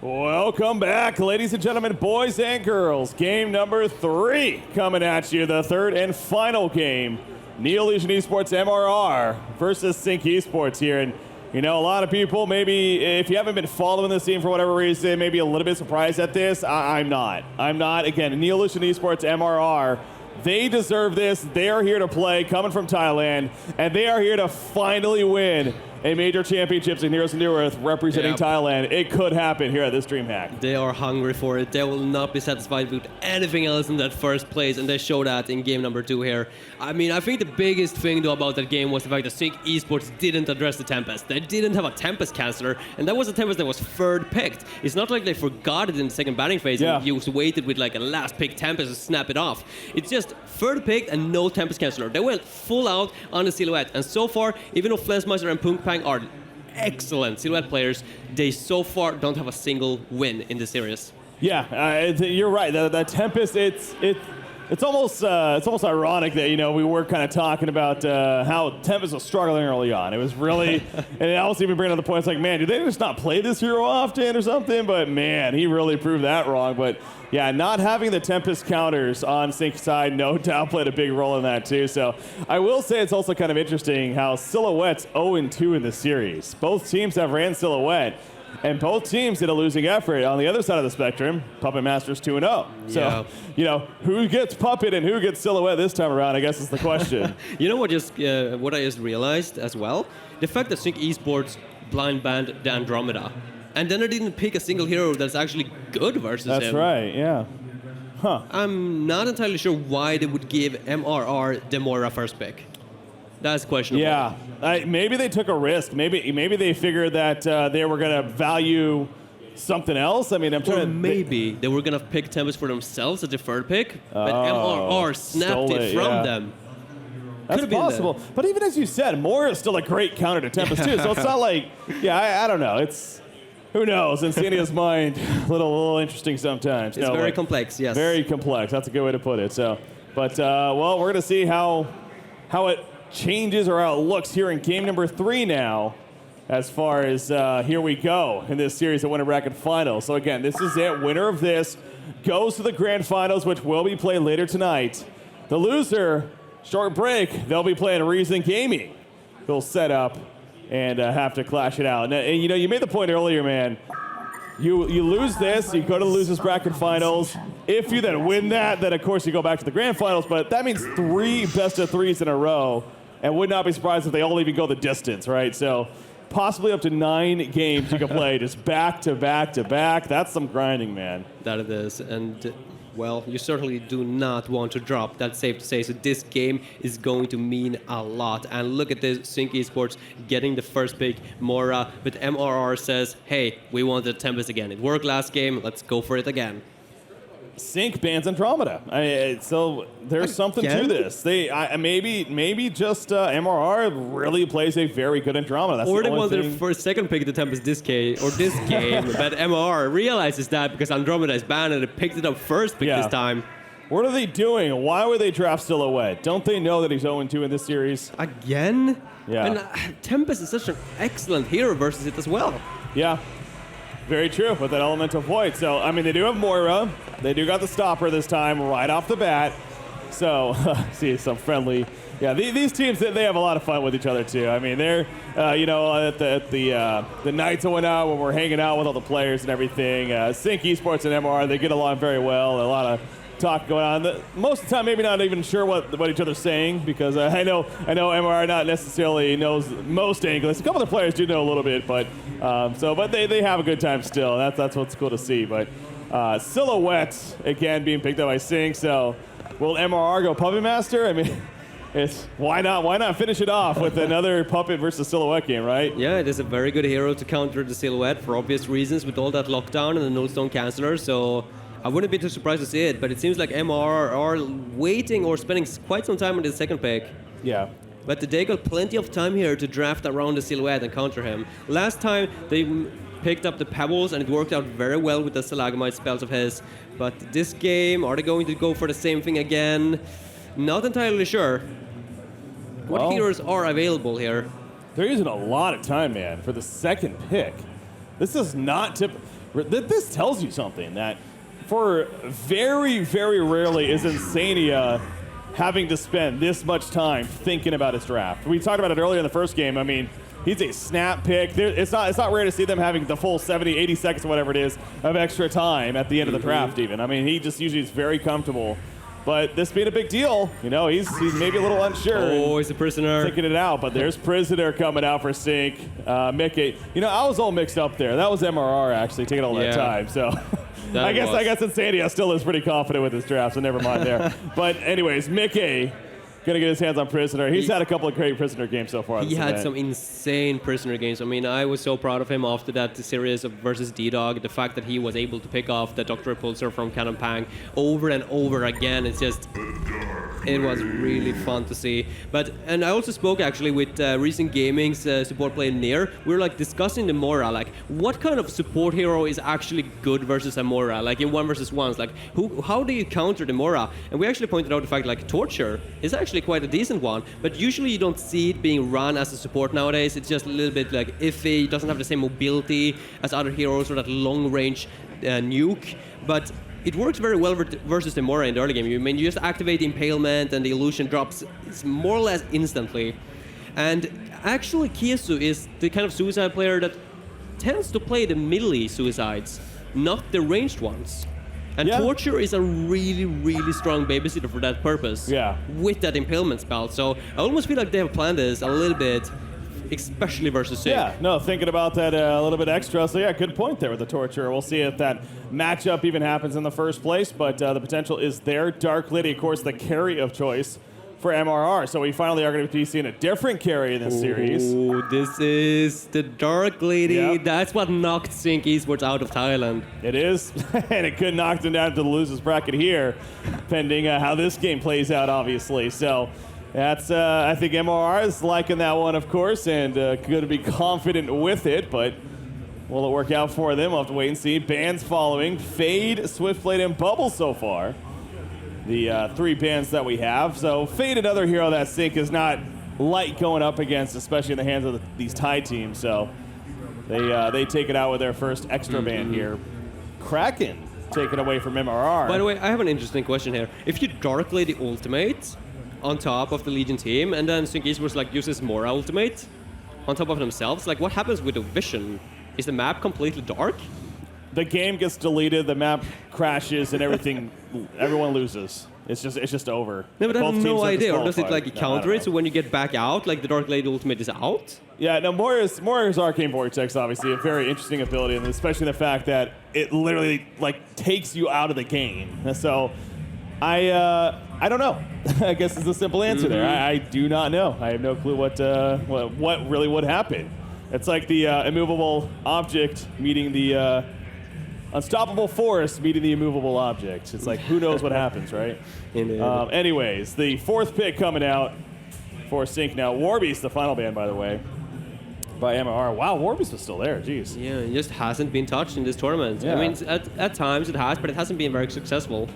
Welcome back, ladies and gentlemen, boys and girls. Game number 3 coming at you, the third and final game. Neo.MRR Esports MRR versus Sync Esports here. And, you know, a lot of people, maybe if you haven't been following this team for whatever reason, maybe a little bit surprised at this. I'm not. Again, Neo.MRR Esports MRR. They deserve this. They are here to play, coming from Thailand, and they are here to finally win a major championships in Heroes of New Earth representing Thailand. It could happen here at this DreamHack. They are hungry for it. They will not be satisfied with anything else in that first place, and they show that in game number 2 here. I mean, I think the biggest thing though about that game was the fact that Sync Esports didn't address the Tempest. They didn't have a Tempest canceller, and that was a Tempest that was third picked. It's not like they forgot it in the second batting phase and you waited with like a last pick Tempest to snap it off. It's just third picked and no Tempest canceller. They went full out on the Silhouette, and so far, even though Flensmeister and Punk Pang are excellent Silhouette players, they so far don't have a single win in the series. Yeah, you're right. The Tempest, it's almost ironic that, you know, we were kind of talking about how Tempest was struggling early on. It was really, and it also even bringing up the point, it's like, man, do they just not play this hero often or something? But man, he really proved that wrong. But yeah, not having the Tempest counters on Sync's side, no doubt played a big role in that too. So I will say it's also kind of interesting how Silhouette's 0-2 in the series. Both teams have ran Silhouette, and both teams did a losing effort. On the other side of the spectrum, Puppet Master's 2-0. So, you know, who gets Puppet and who gets Silhouette this time around, I guess is the question. You know what what I just realized as well? The fact that Sync Esports blind banned the Andromeda. And then they didn't pick a single hero that's actually good versus him. That's right, yeah. Huh. I'm not entirely sure why they would give MRR the Moira first pick. That's questionable. Yeah, maybe they took a risk. Maybe they figured that they were going to value something else. I mean, I'm trying or to... maybe they were going to pick Tempest for themselves at the third pick, but MRR snapped it from them. That's possible. But even as you said, Moira is still a great counter to Tempest too, so it's not like... Yeah, I don't know. It's... Who knows? Insania's mind, a little interesting sometimes. It's very complex, yes. Very complex. That's a good way to put it. So, but, well, we're going to see how it changes or how it looks here in game number 3 now, as far as here we go in this series of Winter Bracket Finals. So again, this is it. Winner of this goes to the Grand Finals, which will be played later tonight. The loser, short break, they'll be playing Reason Gaming. They'll set up and have to clash it out. And you know, you made the point earlier, man. You lose this, you go to the Losers Bracket Finals. If you then win that, then of course you go back to the Grand Finals, but that means 3 best-of-3s in a row, and would not be surprised if they all even go the distance, right? So possibly up to 9 games you can play just back to back to back. That's some grinding, man. That it is, and well, you certainly do not want to drop, that's safe to say. So this game is going to mean a lot. And look at this, Sync Esports getting the first pick, Moira, but MRR says, hey, we want the Tempest again. It worked last game, let's go for it again. Sync bans Andromeda. So there's something to this. They maybe just MRR really plays a very good Andromeda. That's or they wanted for a second pick the Tempest this game, but MRR realizes that because Andromeda is banned and they picked it up first pick this time. What are they doing? Why would they draft Silhouette? Don't they know that he's 0-2 in this series? Again? Yeah. And Tempest is such an excellent hero versus it as well. Yeah. Very true, with that Elemental Void. So, I mean, they do have Moira. They do got the stopper this time, right off the bat. So, see, some friendly. Yeah, these teams, they have a lot of fun with each other, too. I mean, they're, you know, at the nights that went out when we're hanging out with all the players and everything. Sync Esports and MR, they get along very well. A lot of talk going on. Most of the time, maybe not even sure what each other's saying, because I know MR not necessarily knows most English. A couple of the players do know a little bit, but they have a good time still. That's what's cool to see. But Silhouette again being picked up by Sync. So will MRR go Puppet Master? I mean, why not finish it off with another Puppet versus Silhouette game, right? Yeah, it is a very good hero to counter the Silhouette for obvious reasons with all that lockdown and the no stone canceller. So I wouldn't be too surprised to see it, but it seems like MR are waiting or spending quite some time on the second pick. Yeah. But they got plenty of time here to draft around the Silhouette and counter him. Last time, they picked up the Pebbles, and it worked out very well with the Stalagmite spells of his. But this game, are they going to go for the same thing again? Not entirely sure. What heroes are available here? They're using a lot of time, man, for the second pick. This is not this tells you something, that for very, very rarely is Insania having to spend this much time thinking about his draft. We talked about it earlier in the first game. I mean, he's a snap pick. It's not rare to see them having the full 70, 80 seconds, whatever it is, of extra time at the end of the draft even. I mean, he just usually is very comfortable. But this being a big deal, you know, he's maybe a little unsure. Oh, he's a prisoner. Thinking it out, but there's prisoner coming out for Sync. Mickey, you know, I was all mixed up there. That was MRR actually taking all that time. So I guess Insania still is pretty confident with his draft, so never mind there. But anyways, Mickey gonna get his hands on prisoner. He's had a couple of great prisoner games so far. He had some insane prisoner games. I mean, I was so proud of him after that series of versus D-Dog. The fact that he was able to pick off the Dr. Repulsor from Cannon Pang over and over again, it's just, it was really fun to see. And I also spoke actually with Recent Gaming's support player Near. We were like discussing the Mora, like what kind of support hero is actually good versus a Mora, like in 1 versus 1s, like how do you counter the Mora? And we actually pointed out the fact like Torture is actually quite a decent one, but usually you don't see it being run as a support nowadays. It's just a little bit like iffy, doesn't have the same mobility as other heroes or that long range nuke, but it works very well versus the Mora in the early game. You just activate the Impalement and the illusion drops more or less instantly. And actually Kiesu is the kind of suicide player that tends to play the melee suicides, not the ranged ones. And Torture is a really, really strong babysitter for that purpose. Yeah. With that Impalement spell. So I almost feel like they have planned this a little bit, especially versus Sync. Yeah, no, thinking about that a little bit extra. So yeah, good point there with the Torture. We'll see if that matchup even happens in the first place, but the potential is there. Dark Lady, of course, the carry of choice for MRR. So we finally are going to be seeing a different carry in this series. Oh, this is the Dark Lady. Yep. That's what knocked Sync Esports out of Thailand. It is, and it could knock them down to the losers bracket here, pending how this game plays out, obviously. So that's, I think MRR is liking that one, of course, and going to be confident with it, but will it work out for them? We'll have to wait and see. Bans following. Fade, Swiftblade, and Bubble so far. The 3 bans that we have. So Fade, another hero that Sync is not light going up against, especially in the hands of these Thai teams. So they take it out with their first extra ban here. Kraken taken away from MRR. By the way, I have an interesting question here. If you Dark Lady ultimate on top of the Legion team, and then Sync Esports like uses Mora ultimate on top of themselves, like what happens with the vision? Is the map completely dark? The game gets deleted, the map crashes, and everyone loses. It's just over. No, but I have no idea. Or does it like counter it? So when you get back out, like the Dark Lady ultimate is out? Yeah, no, Moira's Arcane Vortex, obviously, a very interesting ability, and especially the fact that it literally like takes you out of the game. So I don't know. I guess it's a simple answer there. I do not know. I have no clue what really would happen. It's like the immovable object meeting the unstoppable force meeting the immovable object. It's like, who knows what happens, right? Anyways, the 4th pick coming out for Sync now. Warbeast, the final ban, by the way, by MRR. Wow, Warbeast was still there. Jeez. Yeah, it just hasn't been touched in this tournament. Yeah. I mean, at times it has, but it hasn't been very successful.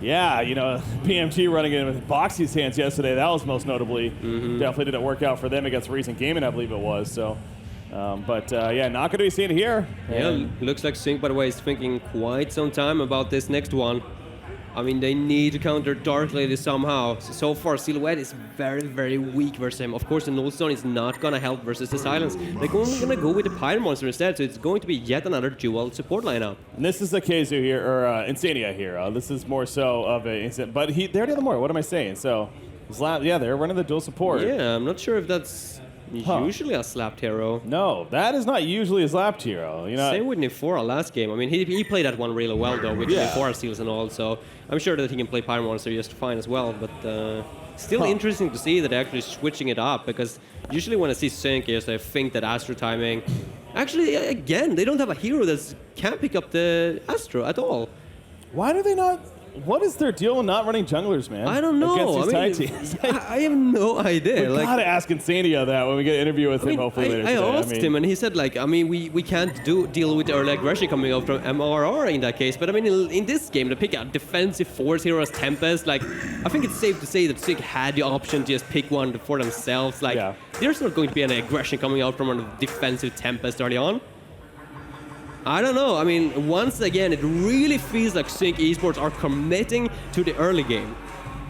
Yeah, you know, PMT running in with Boxy's hands yesterday, that was most notably. Definitely didn't work out for them against Recent Gaming, I believe it was. So, yeah, not going to be seen here. Yeah, looks like Sync, by the way, is thinking quite some time about this next one. I mean, they need to counter Dark Lady somehow. So far, Silhouette is very, very weak versus him. Of course, the Nullstone is not going to help versus the Silence. They're only going to go with the Pyre Monster instead, so it's going to be yet another dual support lineup. And this is a Keizu here, or Insania here. This is more so of a... But they already have the more. What am I saying? So, yeah, they're running the dual support. Yeah, I'm not sure if that's... usually a slapped hero. No, that is not usually a slapped hero. You know, same with Nefora last game. I mean, he played that one really well, though, with Nefora steals and all, so I'm sure that he can play Pyre Monster just fine as well, but still interesting to see that they're actually switching it up, because usually when I see Sync, I think that Astro timing... Actually, again, they don't have a hero that can pick up the Astro at all. Why do they not... What is their deal with not running junglers, man? I don't know. Against these Thai teams? I have no idea. We gotta ask Insania that when we get an interview with him, hopefully later today. I asked him, and he said, like, I mean, we can't deal with early aggression coming out from MRR in that case. But I mean, in this game, to pick a defensive force hero as Tempest, like, I think it's safe to say that Sig had the option to just pick one for themselves. Like, there's not going to be any aggression coming out from a defensive Tempest early on. I don't know. I mean, once again, it really feels like Sync Esports are committing to the early game.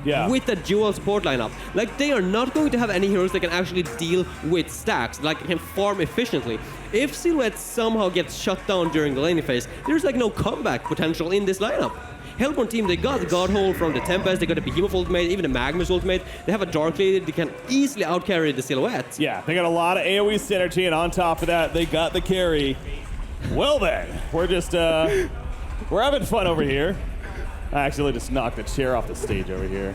Yeah. With the dual support lineup. Like, they are not going to have any heroes that can actually deal with stacks, like can farm efficiently. If Silhouette somehow gets shut down during the laning phase, there's like no comeback potential in this lineup. Hellborn team, they got the Godhold from the Tempest, they got a Behemoth ultimate, even a Magnus ultimate. They have a Dark Lady, they can easily outcarry the Silhouette. Yeah, they got a lot of AoE synergy, and on top of that, they got the carry. Well then, we're just, we're having fun over here. I accidentally just knocked the chair off the stage over here.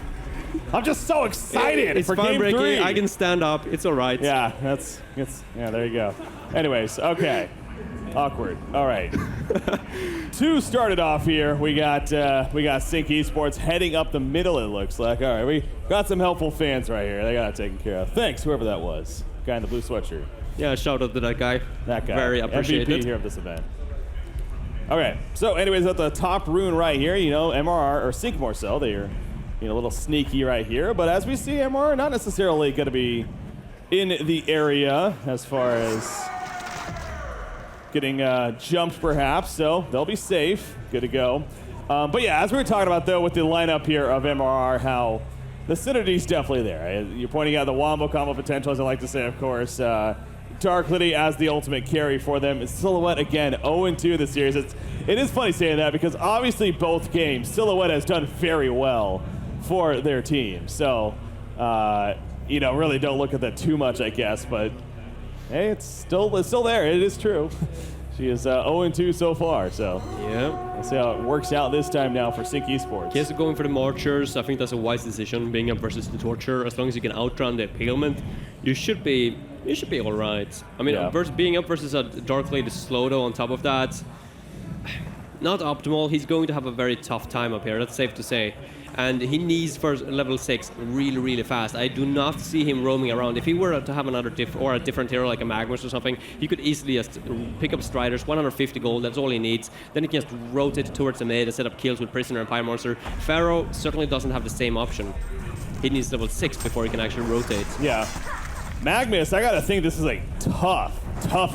I'm just so excited It's for fun game breaking. 3. I can stand up. It's all right. Yeah, yeah, there you go. Anyways, okay. Awkward. All right. 2 started off here. We got Sync Esports heading up the middle, it looks like. All right, we got some helpful fans right here. They got it taken care of. Thanks, whoever that was. Guy in the blue sweatshirt. Yeah, shout out to that guy. That guy. Very appreciated. MVP here of this event. Okay, so anyways, at the top rune right here, MRR, or Sync more so, they're a little sneaky right here. But as we see, MRR not necessarily going to be in the area as far as getting jumped perhaps, so they'll be safe. Good to go. But yeah, as we were talking about though with the lineup here of MRR, how the synergy's definitely there. You're pointing out the wombo combo potential, as I like to say, of course. Dark Lady as the ultimate carry for them. Silhouette again, 0-2 this series. It is funny saying that because obviously both games, Silhouette has done very well for their team. So, really don't look at that too much, I guess. But hey, it's still there. It is true. She is 0-2 so far. So yeah, we'll see how it works out this time now for Sync Esports. Yes, going for the Marchers. I think that's a wise decision, being up versus the Torture. As long as you can outrun the Impalement, you should be all right. I mean, being up versus a Dark Lady Slodo on top of that, not optimal. He's going to have a very tough time up here. That's safe to say. And he needs first level 6 really, really fast. I do not see him roaming around. If he were to have another a different hero like a Magnus or something, he could easily just pick up Striders, 150 gold, that's all he needs. Then he can just rotate towards the mid and set up kills with Prisoner and Pyre Monster. Pharaoh certainly doesn't have the same option. He needs level 6 before he can actually rotate. Yeah. Magnus, I gotta think this is a tough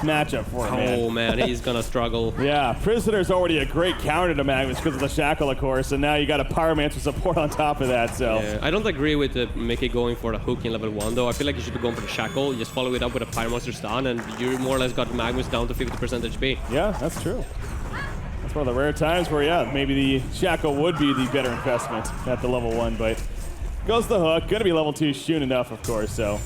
matchup for him, man. Oh man, he's gonna struggle. Yeah, Prisoner's already a great counter to Magnus because of the Shackle, of course, and now you got a Pyromancer support on top of that, so. Yeah, I don't agree with Mickey going for the hook in level 1, though. I feel like you should be going for the Shackle. You just follow it up with a Pyromancer stun, and you more or less got Magnus down to 50% HP. Yeah, that's true. That's one of the rare times where, yeah, maybe the Shackle would be the better investment at the level 1, but goes the hook. Gonna be level 2 soon enough, of course, so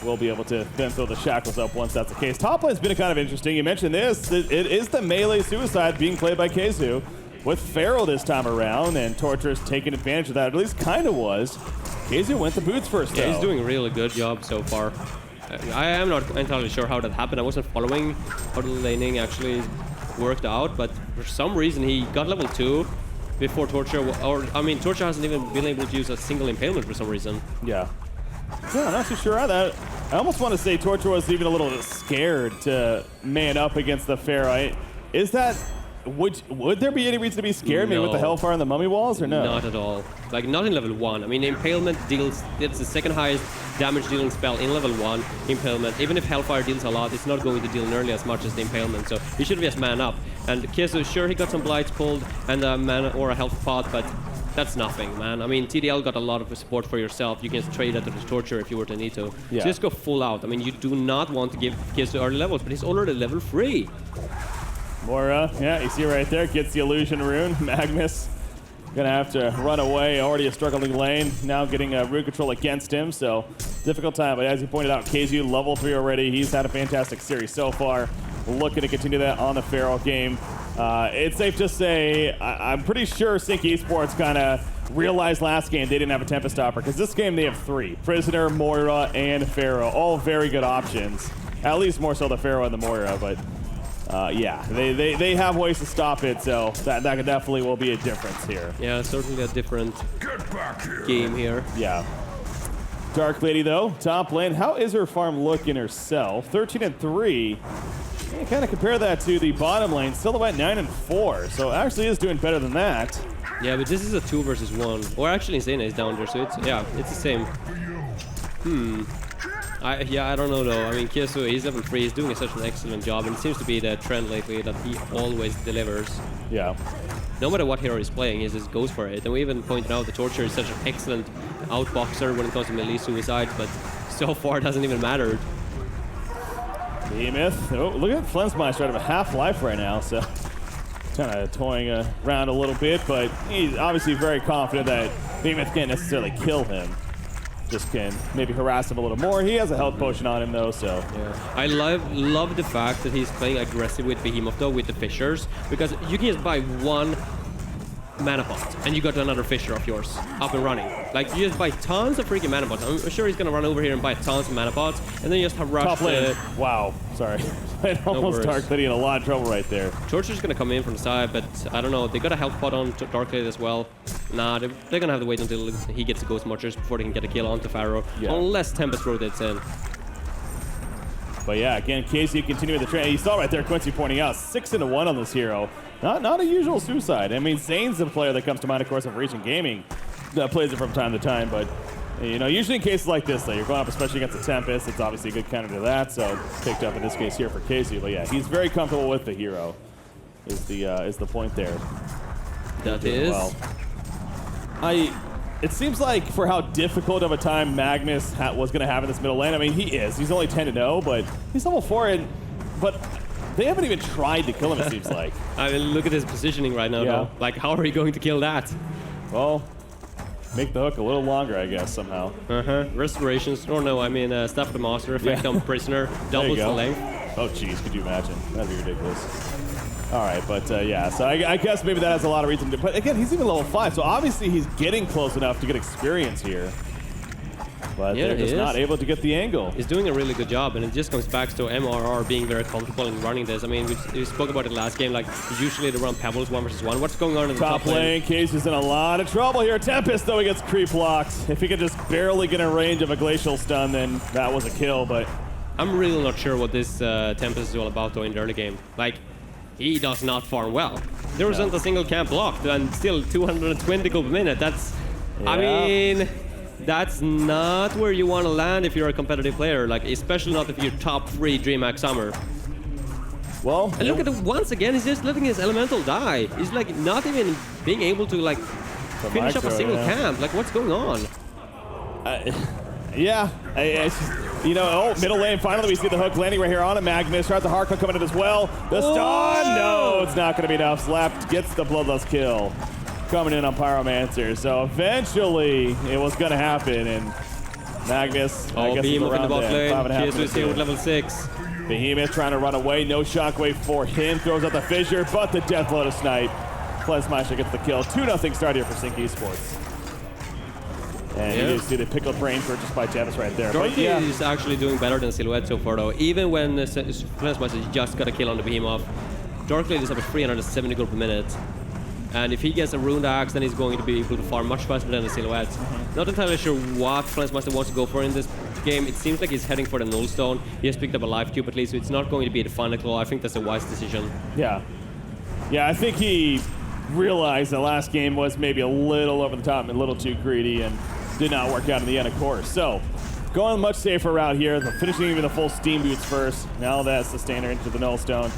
we'll be able to then throw the Shackles up once that's the case. Top lane's been kind of interesting. You mentioned this. It is the melee suicide being played by Keizu with Pharaoh this time around, and Torture's taking advantage of that. At least kind of was. Keizu went the boots first, though. Yeah, he's doing a really good job so far. I am not entirely sure how that happened. I wasn't following how the laning actually worked out, but for some reason he got level 2 before Torture, Torture hasn't even been able to use a single impalement for some reason. Yeah. Yeah, I'm not too sure on that. I almost want to say Torture was even a little scared to man up against the Pharaoh. Is that... Would there be any reason to be scared, maybe with the Hellfire and the Mummy Walls, or no? Not at all. Like, not in level 1. I mean, Impalement deals... It's the second highest damage dealing spell in level 1, Impalement. Even if Hellfire deals a lot, it's not going to deal nearly as much as the Impalement, so he should just man up. And Keizu, sure, he got some Blights pulled and a mana or a health pot, but that's nothing, man. I mean, TDL got a lot of support for yourself. You can just trade that to the Torture if you were to need to. Yeah. So just go full out. I mean, you do not want to give Keizu early levels, but he's already level 3. Mora, yeah, you see right there, gets the illusion rune. Magnus gonna have to run away. Already a struggling lane. Now getting rune control against him, so difficult time. But as you pointed out, Keizu level 3 already. He's had a fantastic series so far. Looking to continue that on the Pharaoh game. It's safe to say, I'm pretty sure Sync Esports kind of realized last game they didn't have a Tempest Stopper, because this game they have 3. Prisoner, Moira, and Pharaoh. All very good options. At least more so the Pharaoh and the Moira, but yeah, they have ways to stop it, so that definitely will be a difference here. Yeah, certainly a different game here. Yeah. Dark Lady, though, top lane. How is her farm looking herself? 13-3. You kind of compare that to the bottom lane, Silhouette 9-4, so actually is doing better than that. Yeah, but this is a 2 versus 1. Or actually, Insane is down there, so it's the same. I don't know though. I mean, Kiesu, he's level 3. He's doing such an excellent job, and it seems to be the trend lately that he always delivers. Yeah. No matter what hero he's playing, he just goes for it. And we even pointed out the Torture is such an excellent outboxer when it comes to melee suicides, but so far it hasn't even mattered. Behemoth. Oh, look at Flensmeister out of a half life right now, so kind of toying around a little bit, but he's obviously very confident that Behemoth can't necessarily kill him. Just can maybe harass him a little more. He has a health potion on him though, so. Yeah. I love the fact that he's playing aggressive with Behemoth though, with the Fissures, because you can just buy one mana pot and you got another Fissure of yours up and running. Like, you just buy tons of freaking mana pots. I'm sure he's gonna run over here and buy tons of mana pots, and then you just have rush. Top lane. Wow, sorry. I almost Dark Lady in a lot of trouble right there. Torture's gonna come in from the side, but I don't know. They got a health pot on Dark Lady as well. Nah, they're gonna have to wait until he gets the Ghost Marchers before they can get a kill onto Pharaoh, unless Tempest rotates in. But yeah, again, Casey continuing the trend. You saw right there, Quincy pointing out 6-1 on this hero. Not a usual suicide. I mean, Zane's the player that comes to mind, of course, of Region Gaming that plays it from time to time. But you know, usually in cases like this, though, you're going up, especially against the Tempest. It's obviously a good counter to that. So picked up in this case here for Casey. But yeah, he's very comfortable with the hero. Is the point there? That is. Well, it seems like for how difficult of a time Magnus was going to have in this middle lane. I mean, he is. He's only 10-0, but he's level 4, but they haven't even tried to kill him, it seems like. I mean, look at his positioning right now, though. Like, how are we going to kill that? Well, make the hook a little longer, I guess, somehow. Restorations. Or no, I mean, Staff of the Master effect on Prisoner. Doubles the length. Oh, jeez, could you imagine? That'd be ridiculous. All right, but yeah, so I guess maybe that has a lot of reason to. But again, he's even level 5, so obviously he's getting close enough to get experience here. But they're just not able to get the angle. He's doing a really good job, and it just comes back to MRR being very comfortable in running this. I mean, we spoke about it last game, like, usually they run Pebbles 1 versus 1. What's going on in the top lane? Case is in a lot of trouble here. Tempest, though, he gets creep locked. If he could just barely get in range of a Glacial Stun, then that was a kill, but... I'm really not sure what this Tempest is all about, though, in the early game. Like, he does not farm well. There isn't a single camp blocked, and still 220 gold per minute. That's... I mean... That's not where you want to land if you're a competitive player, like, especially not if you're top 3 DreamHack Summer. Well, and look at it once again, he's just letting his elemental die. He's like not even being able to like finish up a single camp. Like, what's going on? You know, middle lane, finally we see the hook landing right here on a Magnus. Tries the hard hook coming in as well. The stun, no, it's not going to be enough. Slapped, gets the bloodlust kill. Coming in on Pyromancer, so eventually it was going to happen, and Magnus, I guess, Behemoth around in the bot lane. Kiesu is here with level 6. Behemoth trying to run away, no shockwave for him, throws out the fissure, but the death blow to snipe. Flensmeister gets the kill. 2-0 start here for Sync Esports. And you see the pickled brain purchased by Javis right there. Dorothy is actually doing better than Silhouette so far, though. Even when Flensmeister just got a kill on the Behemoth, Dark Lady is up at 370 gold per minute. And if he gets a Rune Axe, then he's going to be able to farm much faster than the Silhouette. Not entirely sure what Flensmeister wants to go for in this game. It seems like he's heading for the Nullstone. He has picked up a Life Cube at least, so it's not going to be the final claw. I think that's a wise decision. Yeah, I think he realized the last game was maybe a little over the top and a little too greedy and did not work out in the end, of course. So, going much safer route here. Finishing even the full Steam Boots first. Now that's the standard into the Nullstone.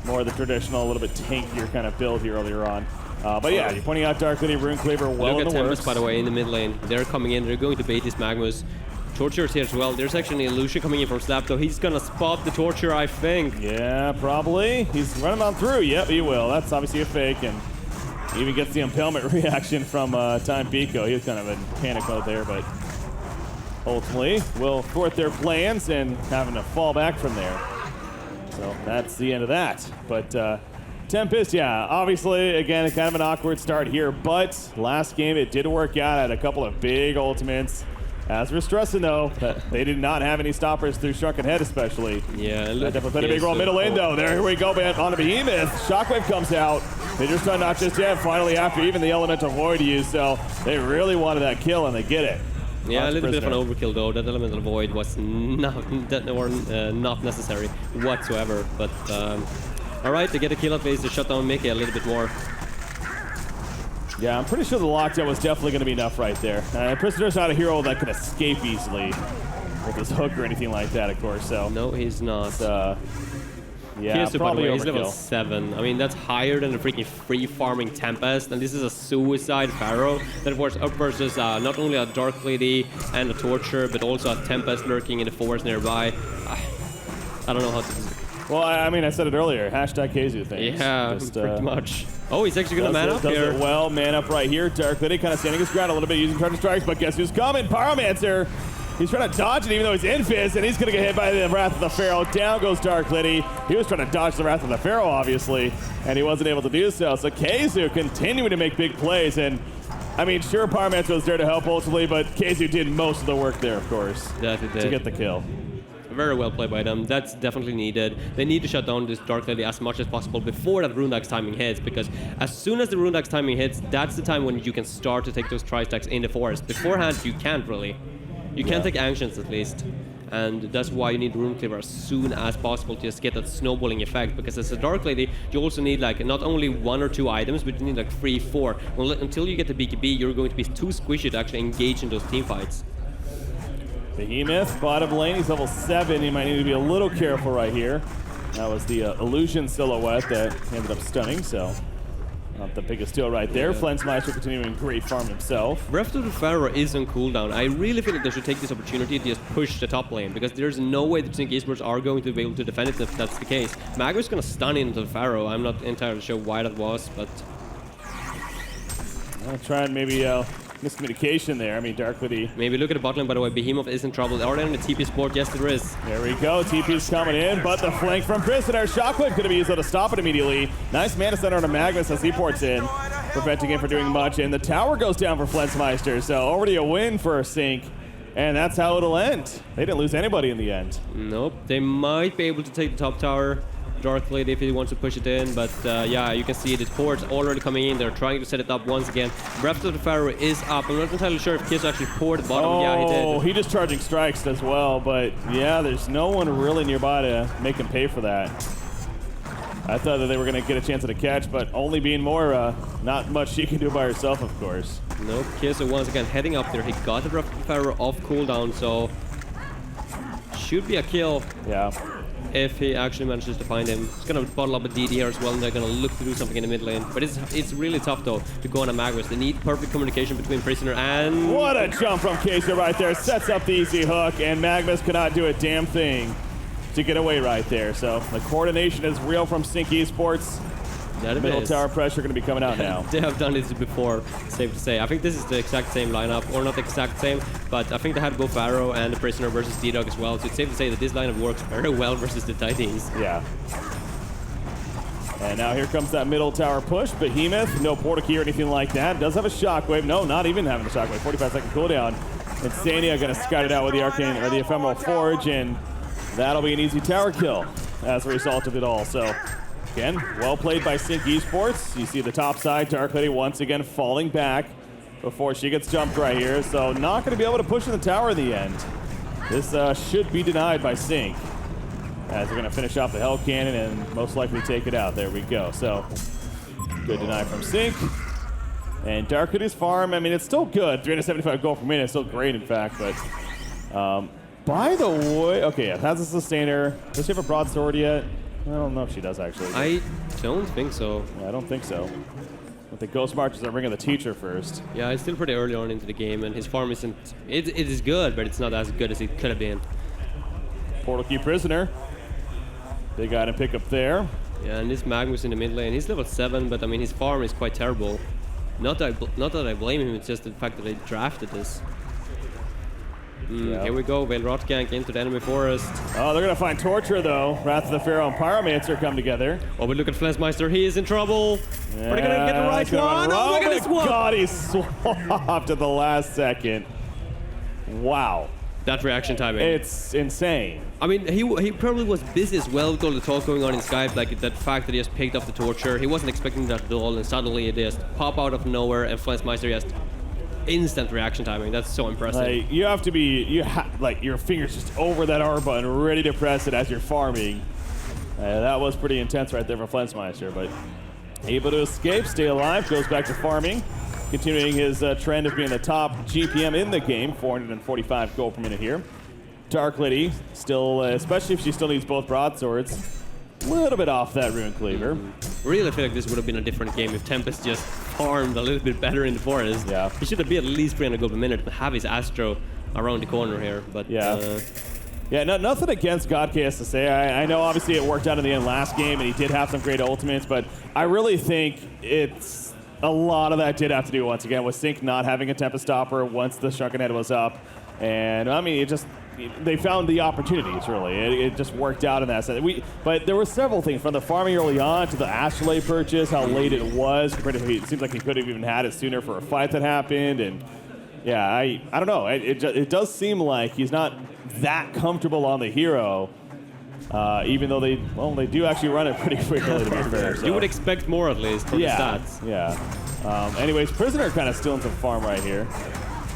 More of the traditional, a little bit tankier kind of build here earlier on. But yeah, you're pointing out Dark Lady, Rune Cleaver, well in the Tempest, works. By the way, in the mid lane. They're coming in. They're going to bait this Magnus. Torture's here as well. There's actually an Illusion coming in from Slap, though. He's going to spot the Torture, I think. Yeah, probably. He's running on through. Yep, he will. That's obviously a fake, and he even gets the impalement reaction from Time Pico. He was kind of in panic mode there, but ultimately will thwart their plans and having to fall back from there. So that's the end of that. But Tempest, yeah, obviously, again, kind of an awkward start here, but last game it did work out. Had a couple of big ultimates. As we're stressing, though, that they did not have any stoppers through Shrunken Head, especially. Yeah, that definitely played a big role. Middle lane, though. There we go, man, on the Behemoth. Shockwave comes out. They just not just yet. Finally, after even the Elemental Void use, so they really wanted that kill, and they get it. Yeah, a little bit of an overkill, though. That Elemental Void was not necessary whatsoever, but... all right, to get a kill at least to shut down Mickey a little bit more. Yeah, I'm pretty sure the lockdown was definitely going to be enough right there. Prisoner's not a hero that can escape easily. with his hook or anything like that, of course. So No, he's not. Yeah, Kiesu, by the probably way, he's level overkill. 7. I mean, that's higher than the freaking free farming Tempest, and this is a suicide Pharaoh that was up versus not only a Dark Lady and a Torture, but also a Tempest lurking in the forest nearby. I don't know how to... Well, I mean, I said it earlier. Hashtag Keizu things. Yeah, pretty much. Oh, he's actually going to man up does here. it well, man up right here. Dark Lady kind of standing his ground a little bit, using charging strikes, but guess who's coming? Pyromancer. He's trying to dodge it even though he's in Fizz, and he's going to get hit by the Wrath of the Pharaoh. Down goes Dark Lady. He was trying to dodge the Wrath of the Pharaoh, obviously, and he wasn't able to do so. So Keizu continuing to make big plays, and I mean, sure, Pyromancer was there to help ultimately, but Keizu did most of the work there, of course, That he did. to get the kill. Very well played by them. That's definitely needed. They need to shut down this Dark Lady as much as possible before that Rune Axe timing hits, because as soon as the Rune Axe timing hits, that's the time when you can start to take those tri-stacks in the forest. Beforehand, you can't really. You can't take Ancients at least. And that's why you need Rune Cleaver as soon as possible to just get that snowballing effect, because as a Dark Lady, you also need like not only 1 or 2 items, but you need like 3, 4. Well, until you get the BKB, you're going to be too squishy to actually engage in those team fights. Behemoth, bottom lane, he's level 7. He might need to be a little careful right here. That was the Illusion silhouette that ended up stunning, so not the biggest deal right there. Flensmeister continuing great farm himself. Wrath of the Pharaoh is on cooldown. I really feel like they should take this opportunity to just push the top lane, because there's no way that Sync Esports are going to be able to defend it if that's the case. Magma's gonna stun into the Pharaoh. I'm not entirely sure why that was, but... I'll try and maybe miscommunication there. I mean, Dark Lady. Maybe look at the bot lane, by the way. Behemoth is in trouble. Are they on the TP support? Yes, there is. There we go. TP's coming in, but the flank from Prisoner. Shockwave going to be used to stop it immediately. Nice mana center on a Magnus as he ports in, preventing him from doing much. And the tower goes down for Flensmeister. So already a win for Sync. And that's how it'll end. They didn't lose anybody in the end. Nope. They might be able to take the top tower. Dark Lady if he wants to push it in, but yeah, you can see the ports already coming in. They're trying to set it up once again. Breath of the Pharaoh is up. I'm not entirely sure if Keizu actually poured the bottom. Yeah, he did. Oh, he just charging strikes as well, but yeah, there's no one really nearby to make him pay for that. I thought that they were going to get a chance at a catch, but only being Moira, not much she can do by herself, of course. Nope, Keizu once again heading up there. He got the Breath of the Pharaoh off cooldown, so should be a kill. Yeah. If he actually manages to find him. He's gonna bottle up a DD here as well, and they're gonna look to do something in the mid lane. But it's really tough though to go on a Magnus. They need perfect communication between Prisoner and... What a jump from Keizu right there. Sets up the easy hook, and Magnus could not do a damn thing to get away right there. So the coordination is real from Sync Esports. That it Middle is. tower pressure going to be coming out now. They have done this before, safe to say. I think this is the exact same lineup, or not the exact same, but I think they had both Pharaoh and the Prisoner versus D-Dog as well, so it's safe to say that this lineup works very well versus the Titans. Yeah. And now here comes that middle tower push. Behemoth, no portal-key or anything like that. Does have a shockwave. No, not even having a shockwave. 45-second cooldown. Insania going to scout it out with the Arcane, or the Ephemeral Forge, and that'll be an easy tower kill as a result of it all. So, again, well played by Sync Esports. You see the top side, Dark Lady once again falling back before she gets jumped right here. So not going to be able to push in the tower in the end. This should be denied by Sync, as they're going to finish off the Hell Cannon and most likely take it out. There we go. So good deny from Sync. And Dark Lady's farm, I mean, it's still good. 375 gold per minute, still great, in fact. But by the way, okay, yeah, has a sustainer. Does she have a broadsword yet? I don't know if she does, actually. I don't think so. Yeah, I don't think so. But the Ghost Marches are bringing the teacher first. Yeah, it's still pretty early on into the game, and his farm isn't... It is good, but it's not as good as it could have been. Portal Key Prisoner. Big item pickup there. Yeah, and this Magnus in the mid lane, he's level 7, but I mean, his farm is quite terrible. Not that I blame him, it's just the fact that they drafted this. Yeah. Here we go, Veil Rot Gank into the enemy forest. Oh, they're going to find Torture, though. Wrath of the Pharaoh and Pyromancer come together. Oh, but look at Flensmeister, he is in trouble. Yeah, Are they going to get the right one? Oh, look at this one! God, he swapped at the last second. Wow. That reaction timing. It's insane. I mean, he probably was busy as well with all the talk going on in Skype, like that fact that he just picked up the Torture. He wasn't expecting that at all, and suddenly it just pop out of nowhere, and Flensmeister just instant reaction timing. That's so impressive. Like, you have to be, like, your fingers just over that R button, ready to press it as you're farming. That was pretty intense right there for Flensmeister, but able to escape, stay alive, goes back to farming, continuing his trend of being the top GPM in the game, 445 gold per minute here. Dark Lady still, especially if she still needs both broadswords, a little bit off that Rune Cleaver. Really feel like this would have been a different game if Tempest just farmed a little bit better in the forest. Yeah. He should have been at least 300 gold per minute and have his Astro around the corner here. But Yeah. Yeah, nothing against God Chaos to say. I know obviously it worked out in the end last game, and he did have some great ultimates, but I really think it's a lot of that did have to do once again with Sync not having a Tempest Stopper once the Shrunken Head was up, and I mean they found the opportunities really. It just worked out in that sense. But there were several things from the farming early on to the Astrolabe purchase, how late it was compared to it seems like he could have even had it sooner for a fight that happened, and yeah, I don't know. It does seem like he's not that comfortable on the hero, even though they do actually run it pretty frequently, to be fair. So. You would expect more at least from the stats. Yeah. Anyways, Prisoner kind of stealing some farm right here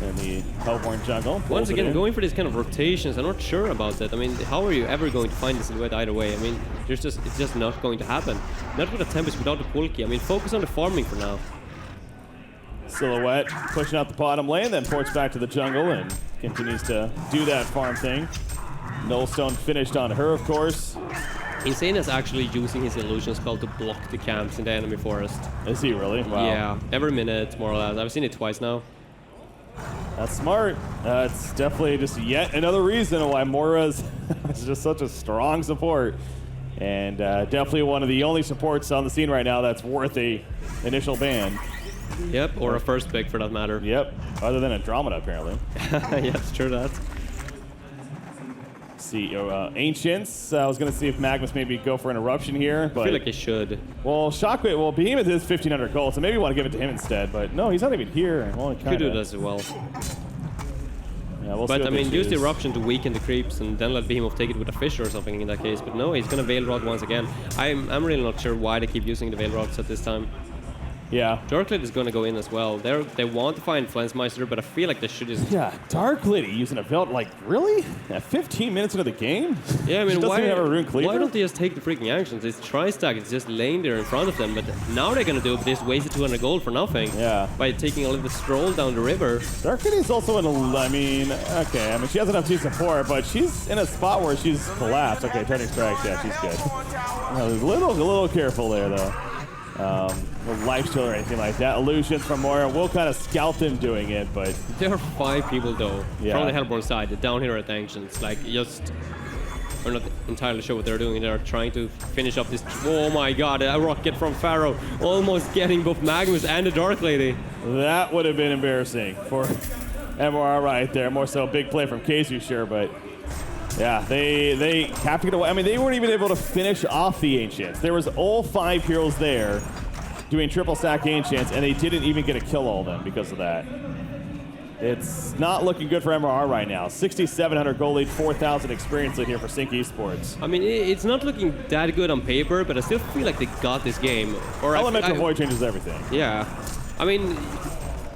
in the Hellborn jungle. Once again, going for these kind of rotations, I'm not sure about that. I mean, how are you ever going to find the silhouette either way? I mean, it's just not going to happen. Not with a Tempest, without the Pulky. I mean, focus on the farming for now. Silhouette pushing out the bottom lane, then ports back to the jungle and continues to do that farm thing. Nullstone finished on her, of course. Insane is actually using his illusion spell to block the camps in the enemy forest. Is he really? Wow. Yeah, every minute, more or less. I've seen it twice now. That's smart. It's definitely just yet another reason why Moira's is just such a strong support. And definitely one of the only supports on the scene right now that's worth a initial ban. Yep, or a first pick for that matter. Yep, other than Andromeda apparently. Yeah, it's true that. See, Ancients. I was going to see if Magnus maybe go for an Eruption here, but I feel like he should. Well, Shockwave. Well, Behemoth is 1,500 gold, so maybe you want to give it to him instead. But no, he's not even here. Well, Could do that as well. Yeah, we'll but see I mean, use the choose. Eruption to weaken the creeps, and then let Behemoth take it with a Fisher or something in that case. But no, he's going to Veil Rod once again. I'm really not sure why they keep using the Veil Rods at this time. Yeah. Darklight is going to go in as well. They want to find Flensmeister, but I feel like they should just... Yeah, Dark Lady using a Veil, like, really? At 15 minutes into the game? Yeah, I mean, She doesn't why, even have a Rune Cleaver? why don't they just take the freaking actions? It's Tri-Stack, it's just laying there in front of them, but now they're going to do it, but they just wasted 200 gold for nothing. Yeah. By taking a little stroll down the river. Dark Lady is also in a, I mean, she has enough team support, but she's in a spot where she's collapsed. Okay, turning strikes, yeah, she's good. A little careful there, though. With life steal or anything like that. Illusions from Moira. We'll kind of scout them doing it, but... There are 5 people, though, Yeah. from the Hellborn side, down here at the Ancients. Like, just... We're not entirely sure what they're doing. They're trying to finish up this... Oh my god, a rocket from Pharaoh. Almost getting both Magnus and the Dark Lady. That would have been embarrassing for MRR right there. More so a big play from Casey, sure, but... Yeah, they have to get away. I mean, they weren't even able to finish off the Ancients. There was all 5 heroes there doing triple stack Ancients, and they didn't even get to kill all of them because of that. It's not looking good for MRR right now. 6,700 gold lead, 4,000 experience lead here for Sync Esports. I mean, it's not looking that good on paper, but I still feel like they got this game. Or Elemental Void changes everything. Yeah. I mean,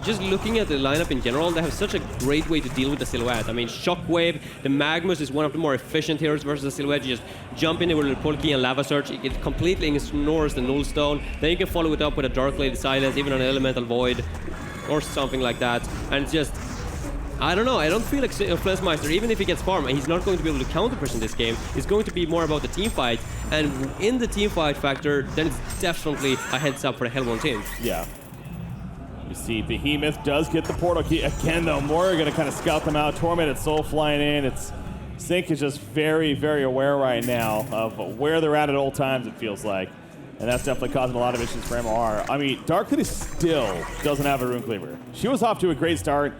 just looking at the lineup in general, they have such a great way to deal with the Silhouette. I mean, Shockwave, the Magnus is one of the more efficient heroes versus the Silhouette. You just jump in there with a Polki and Lava Surge. It completely ignores the Nullstone. Then you can follow it up with a Dark Lady Silence, even an Elemental Void, or something like that. And just... I don't know, I don't feel like Flensmeister, even if he gets farm, he's not going to be able to counter-push in this game. It's going to be more about the team fight. And in the team fight factor, then it's definitely a heads-up for the Hellborn team. Yeah. You see Behemoth does get the portal key. Again, though, Moira going to kind of scout them out. Tormented Soul flying in. Sync is just very, very aware right now of where they're at all times, it feels like. And that's definitely causing a lot of issues for MRR. I mean, Dark Lady still doesn't have a Rune Cleaver. She was off to a great start.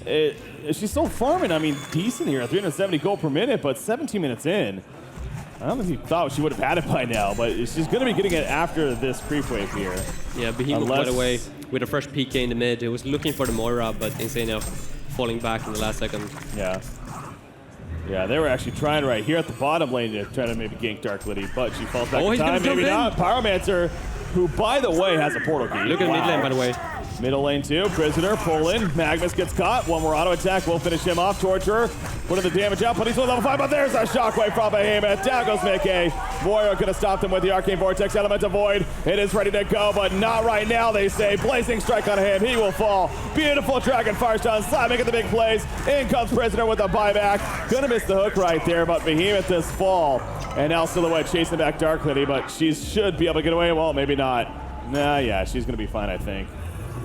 She's still farming, I mean, decent here, 370 gold per minute, but 17 minutes in. I don't know if you thought she would have had it by now, but she's going to be getting it after this creep wave here. Yeah, Behemoth got away with a fresh PK in the mid. It was looking for the Moira, but Insane enough falling back in the last second. Yeah. Yeah, they were actually trying right here at the bottom lane to try to maybe gank Dark Lady, but she falls back in time. Maybe not. Pyromancer, who, by the way, has a portal key. Look at mid lane, by the way. Middle lane 2, Prisoner, pull in. Magnus gets caught. One more auto attack will finish him off. Torturer, putting the damage out, but he's on level 5, but there's a shockwave from Behemoth. Down goes Mickey. Moira could have stopped him with the Arcane Vortex Elemental Void. It is ready to go, but not right now, they say. Blazing Strike on him. He will fall. Beautiful Dragon Firestone, slamming at the big plays. In comes Prisoner with a buyback. Gonna miss the hook right there, but Behemoth does fall. And now Silhouette chasing back Dark Lady, but she should be able to get away. Well, maybe not. Nah, yeah, she's gonna be fine, I think.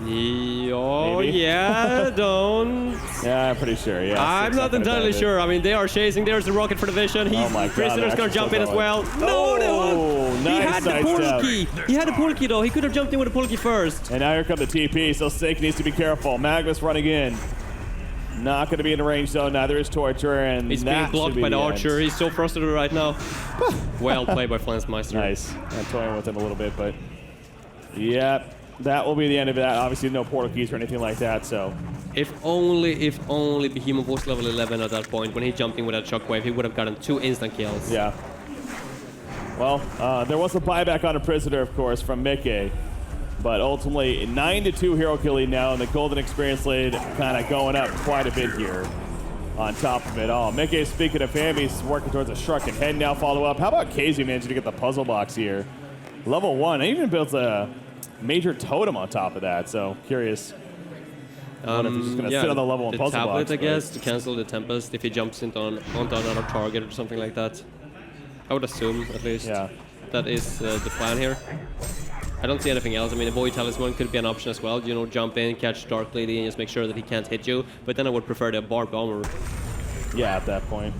Oh, Maybe. yeah, don't. Yeah, I'm pretty sure, yeah. I'm not entirely sure. I mean, they are chasing. There's the rocket for the vision. Oh my God, Prisoner's gonna jump in as well. Oh, No, he nice had the side pull step. key. He had a pull key, though. He could have jumped in with a pull key first. And now here comes the TP, so Sink needs to be careful. Magnus running in. Not going to be in the range zone. Neither is Torture, and He's being blocked by the Archer. He's so frustrated right now. Well played by Flensmeister. Nice. I'm toying with him a little bit, but yeah, that will be the end of that. Obviously, no portal keys or anything like that. So, If only Behemoth was level 11 at that point. When he jumped in with that shockwave, he would have gotten 2 instant kills. yeah. Well, there was a buyback on a Prisoner, of course, from Mickey. But ultimately, 9-2 hero kill lead now, and the Golden Experience lead kind of going up quite a bit here on top of it all. Mickey, speaking of him, he's working towards a Shrunken Head now follow up. How about KZ managing to get the puzzle box here? Level 1, and even builds a major totem on top of that, so curious. I wonder if he's just going to sit on the level 1 puzzle tablet, box. I guess, to cancel the Tempest if he jumps onto another target or something like that. I would assume, at least. Yeah. That is the plan here. I don't see anything else. I mean, a Void Talisman could be an option as well. You know, jump in, catch Dark Lady, and just make sure that he can't hit you. But then I would prefer the Barbed Armor. Yeah, at that point.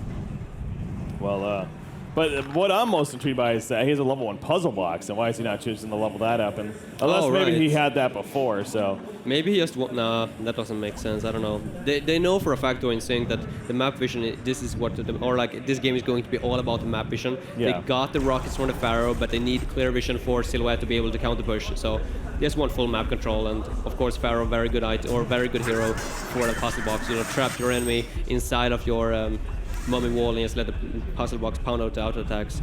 Well, but what I'm most intrigued by is that he has a level 1 puzzle box, and why is he not choosing to level that up? And unless maybe he had that before, so. Maybe he just nah, that doesn't make sense. I don't know. They know for a fact in Sync that the map vision, this is what, this game is going to be all about the map vision. Yeah. They got the rockets from the Pharaoh, but they need clear vision for Silhouette to be able to counter push. So they just want full map control, and of course Pharaoh, very good item or very good hero for the puzzle box. You know, trap your enemy inside of your mummy wall and just let the puzzle box pound out the auto attacks.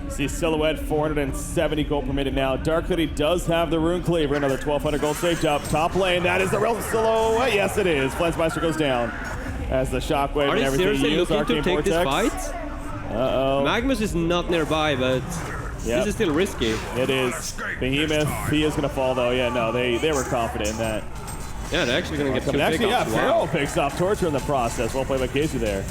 See Silhouette, 470 gold per minute now. Dark Lady does have the Rune Cleaver, another 1,200 gold saved up. Top lane, that is the real Silhouette. Yes, it is. Flensmeister goes down as the shockwave and everything. Are you seriously looking Arcane to take Vortex. this fight? Uh-oh. Magnus is not nearby, but this is still risky. It is. Behemoth, he is going to fall, though. Yeah, no, they were confident in that. Yeah, they're actually going to get 2 Actually, yeah, pickoffs. Pharaoh picks off Torture in the process. Well played by Casey there.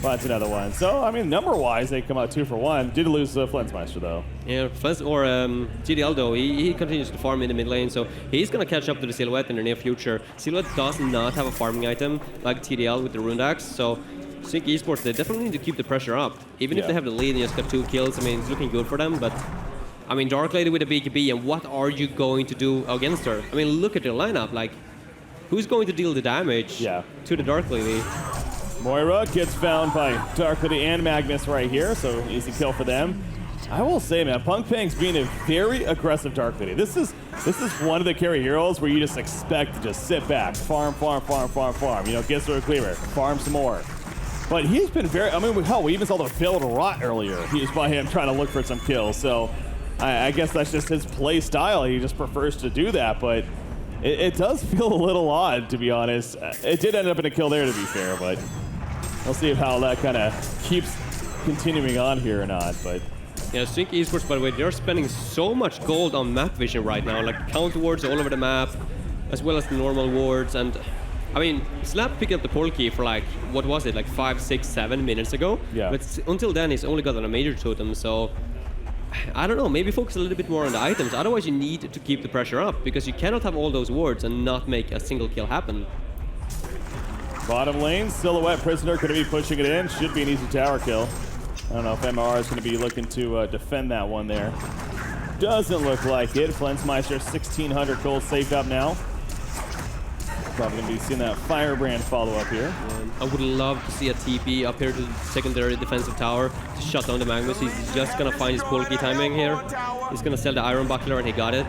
Finds another one. So, I mean, number-wise, they come out 2 for 1. Did lose Flensmeister, though. Yeah, TDL though, he continues to farm in the mid lane, so he's gonna catch up to the Silhouette in the near future. Silhouette does not have a farming item like TDL with the Rune Axe, so Sync Esports, they definitely need to keep the pressure up. Even if they have the lead and just got 2 kills, I mean, it's looking good for them, but I mean, Dark Lady with a BKB, and what are you going to do against her? I mean, look at your lineup, like, who's going to deal the damage to the Dark Lady? Moira gets found by Dark Lady and Magnus right here, so easy kill for them. I will say, man, Punk Pang's being a very aggressive Dark Lady. This is one of the carry heroes where you just expect to just sit back, farm. You know, get through a cleaver, farm some more. But he's been very, I mean, hell, we even saw the build rot earlier. He was by him trying to look for some kills, so I guess that's just his play style. He just prefers to do that, but it does feel a little odd, to be honest. It did end up in a kill there, to be fair, but we'll see how that kind of keeps continuing on here or not. But yeah, Sync Esports, by the way, they're spending so much gold on map vision right now, like counter wards all over the map, as well as the normal wards. And I mean, Slap picked up the portal key for like, what was it, like 5, 6, 7 minutes ago? Yeah. But until then, he's only gotten a major totem, so I don't know, maybe focus a little bit more on the items. Otherwise, you need to keep the pressure up, because you cannot have all those wards and not make a single kill happen. Bottom lane, Silhouette Prisoner going to be pushing it in. Should be an easy tower kill. I don't know if MR is going to be looking to defend that one there. Doesn't look like it. Flensmeister, 1,600 gold saved up now. Probably going to be seeing that Firebrand follow up here. I would love to see a TP up here to the secondary defensive tower to shut down the Magnus. He's just going to find his pull key timing here. He's going to sell the Iron Buckler, and he got it.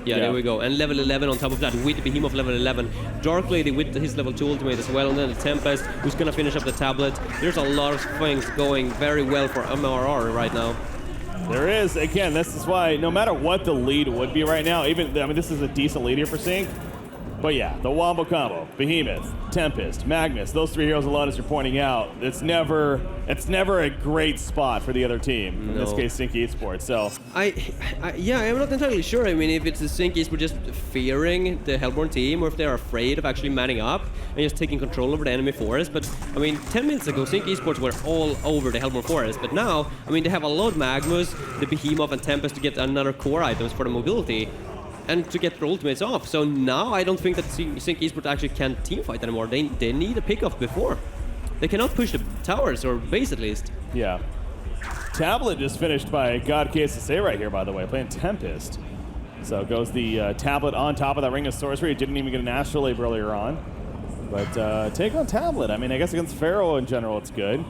Yeah, there we go. And level 11 on top of that with Behemoth level 11. Dark Lady with his level 2 ultimate as well. And then the Tempest, who's going to finish up the tablet. There's a lot of things going very well for MRR right now. There is. Again, this is why no matter what the lead would be right now, this is a decent lead here for Sync. But yeah, the Wombo combo, Behemoth, Tempest, Magnus, those three heroes alone, as you're pointing out, it's never a great spot for the other team. In this case, Sync Esports. So I'm not entirely sure. I mean, if it's the Sync Esports just fearing the Hellborn team, or if they're afraid of actually manning up and just taking control over the enemy forest. But I mean, 10 minutes ago, Sync Esports were all over the Hellborn forest. But now, I mean, they have a lot of Magnus, the Behemoth, and Tempest to get another core items for the mobility. And to get their ultimates off. So now I don't think that Sync Esports actually can teamfight anymore. They need a pickoff before. They cannot push the towers, or base at least. Yeah. Tablet just finished by God KSSA right here, by the way, playing Tempest. So goes the Tablet on top of that Ring of Sorcery. He didn't even get an Astrolabe earlier on. But take on Tablet. I mean, I guess against Pharaoh in general, it's good.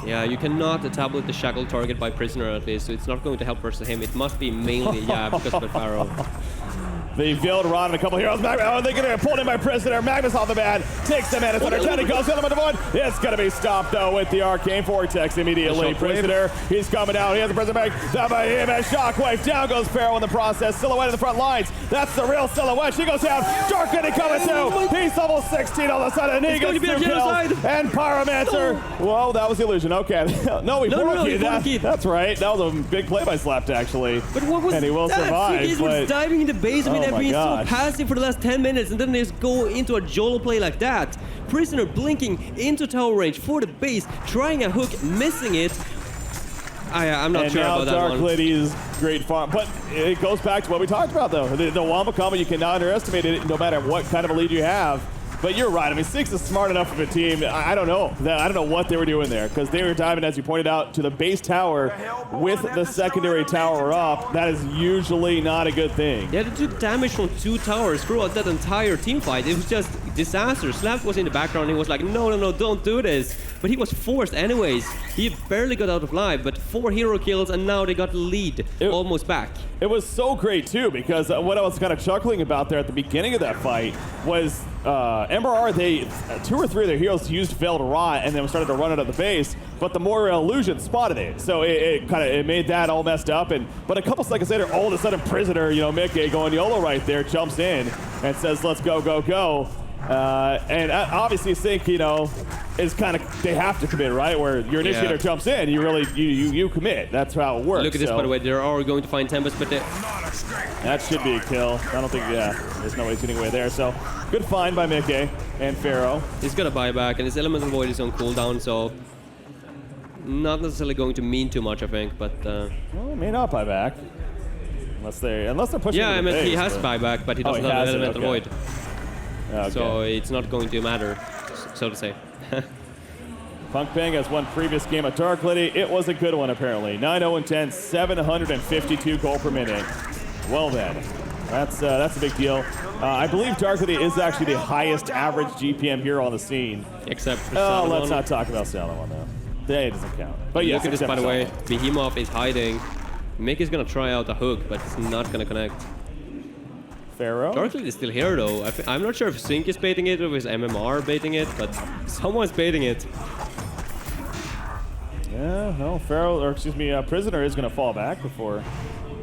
Yeah, you cannot tablet the shackle target by prisoner at least, so it's not going to help versus him. It must be mainly, because of the Pharaoh. They failed Ron and a couple heroes. They're going to get pulled in by Prisoner. Magnus off the bat. Takes the Menace under 10. He goes element of one. It's going to be stopped, though, with the Arcane Vortex immediately. Prisoner, he's coming out. He has the Prisoner back. Down by him as Shockwave. Down goes Pharaoh in the process. Silhouette in the front lines. That's the real Silhouette. She goes down. Dark Lady coming too. He's level 16 all of a sudden. He gets 2 kills. And Pyromancer. Whoa, that was the illusion. Okay. No, he portal-keyed. That's right. That was a big play by Slapped, actually. But what was and he will survive. He's diving in the base. I mean, they've been so passive for the last 10 minutes, and then they just go into a Jolo play like that. Prisoner blinking into tower range for the base, trying a hook, missing it. I'm not sure about that one. And now Dark Lady's great farm. But it goes back to what we talked about, though. The Wombo combo, you cannot underestimate it no matter what kind of a lead you have. But you're right. I mean, Six is smart enough of a team. I don't know. I don't know what they were doing there, because they were diving, as you pointed out, to the base tower with the secondary tower up. That is usually not a good thing. Yeah, they took damage from 2 towers throughout that entire team fight. It was just disaster. Slapped was in the background. He was like, no, don't do this. But he was forced anyways. He barely got out of life, but 4 hero kills, and now they got the lead almost back. It was so great, too, because what I was kind of chuckling about there at the beginning of that fight was MRR, 2 or 3 of their heroes used Veiled Rot and then started to run it at the base, but the Moira Illusion spotted it. So it made that all messed up. But a couple seconds later, all of a sudden, Prisoner, Mickey going YOLO right there, jumps in and says, let's go, go, go. And obviously Sync, is kind of, they have to commit, right? Where your initiator jumps in, you commit. That's how it works. Look at this, by the way. They are going to find Tempest, but that should be a kill. I don't think, there's no way he's getting away there. So good find by Mickey and Pharaoh. He's got a buyback, and his Elemental Void is on cooldown, so not necessarily going to mean too much, I think. But well, it may not buy back unless they're pushing. Yeah, I mean, base, he has buyback, but he doesn't have an Elemental Void. Okay. So it's not going to matter, so to say. Punk Peng has won previous game at Dark Lady. It was a good one, apparently. 9-0-10, 752 gold per minute. Well then, that's a big deal. I believe Dark Lady is actually the highest average GPM hero on the scene. Except for Salomon. Let's not talk about Salomon, though. That doesn't count. But yes, look at this, by the way. Behemoth is hiding. Mick is going to try out a hook, but it's not going to connect. Pharaoh? Dark Lady is still here, though. I'm not sure if Sync is baiting it or if it's MMR baiting it, but someone's baiting it. Yeah, no, Pharaoh, or excuse me, Prisoner is going to fall back before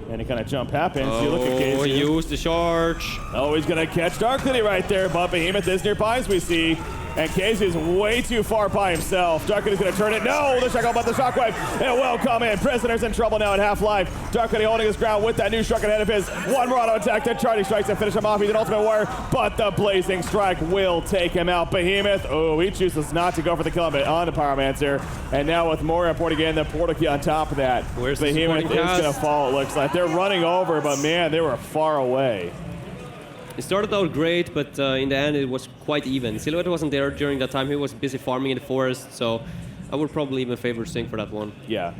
any kind of jump happens. Oh, you look at Casey. Use the charge. Oh, he's going to catch Dark Lady right there, but Behemoth is nearby, as we see. And Casey is way too far by himself. Dark Lady's going to turn it. No, the shackle, but the shockwave. It will come in. Prisoner's in trouble now at half-life. Dark Lady holding his ground with that new struck ahead of his. One more auto attack. Then Charlie strikes and finish him off. He's an ultimate warrior, but the blazing strike will take him out. Behemoth, oh, he chooses not to go for the kill on the Pyromancer. And now with Moira porting in, the portal key on top of that. Where's Behemoth is going to fall, it looks like. They're running over, but man, they were far away. It started out great, but in the end it was quite even. Silhouette wasn't there during that time. He was busy farming in the forest, so I would probably even favor Sync for that one. Yeah.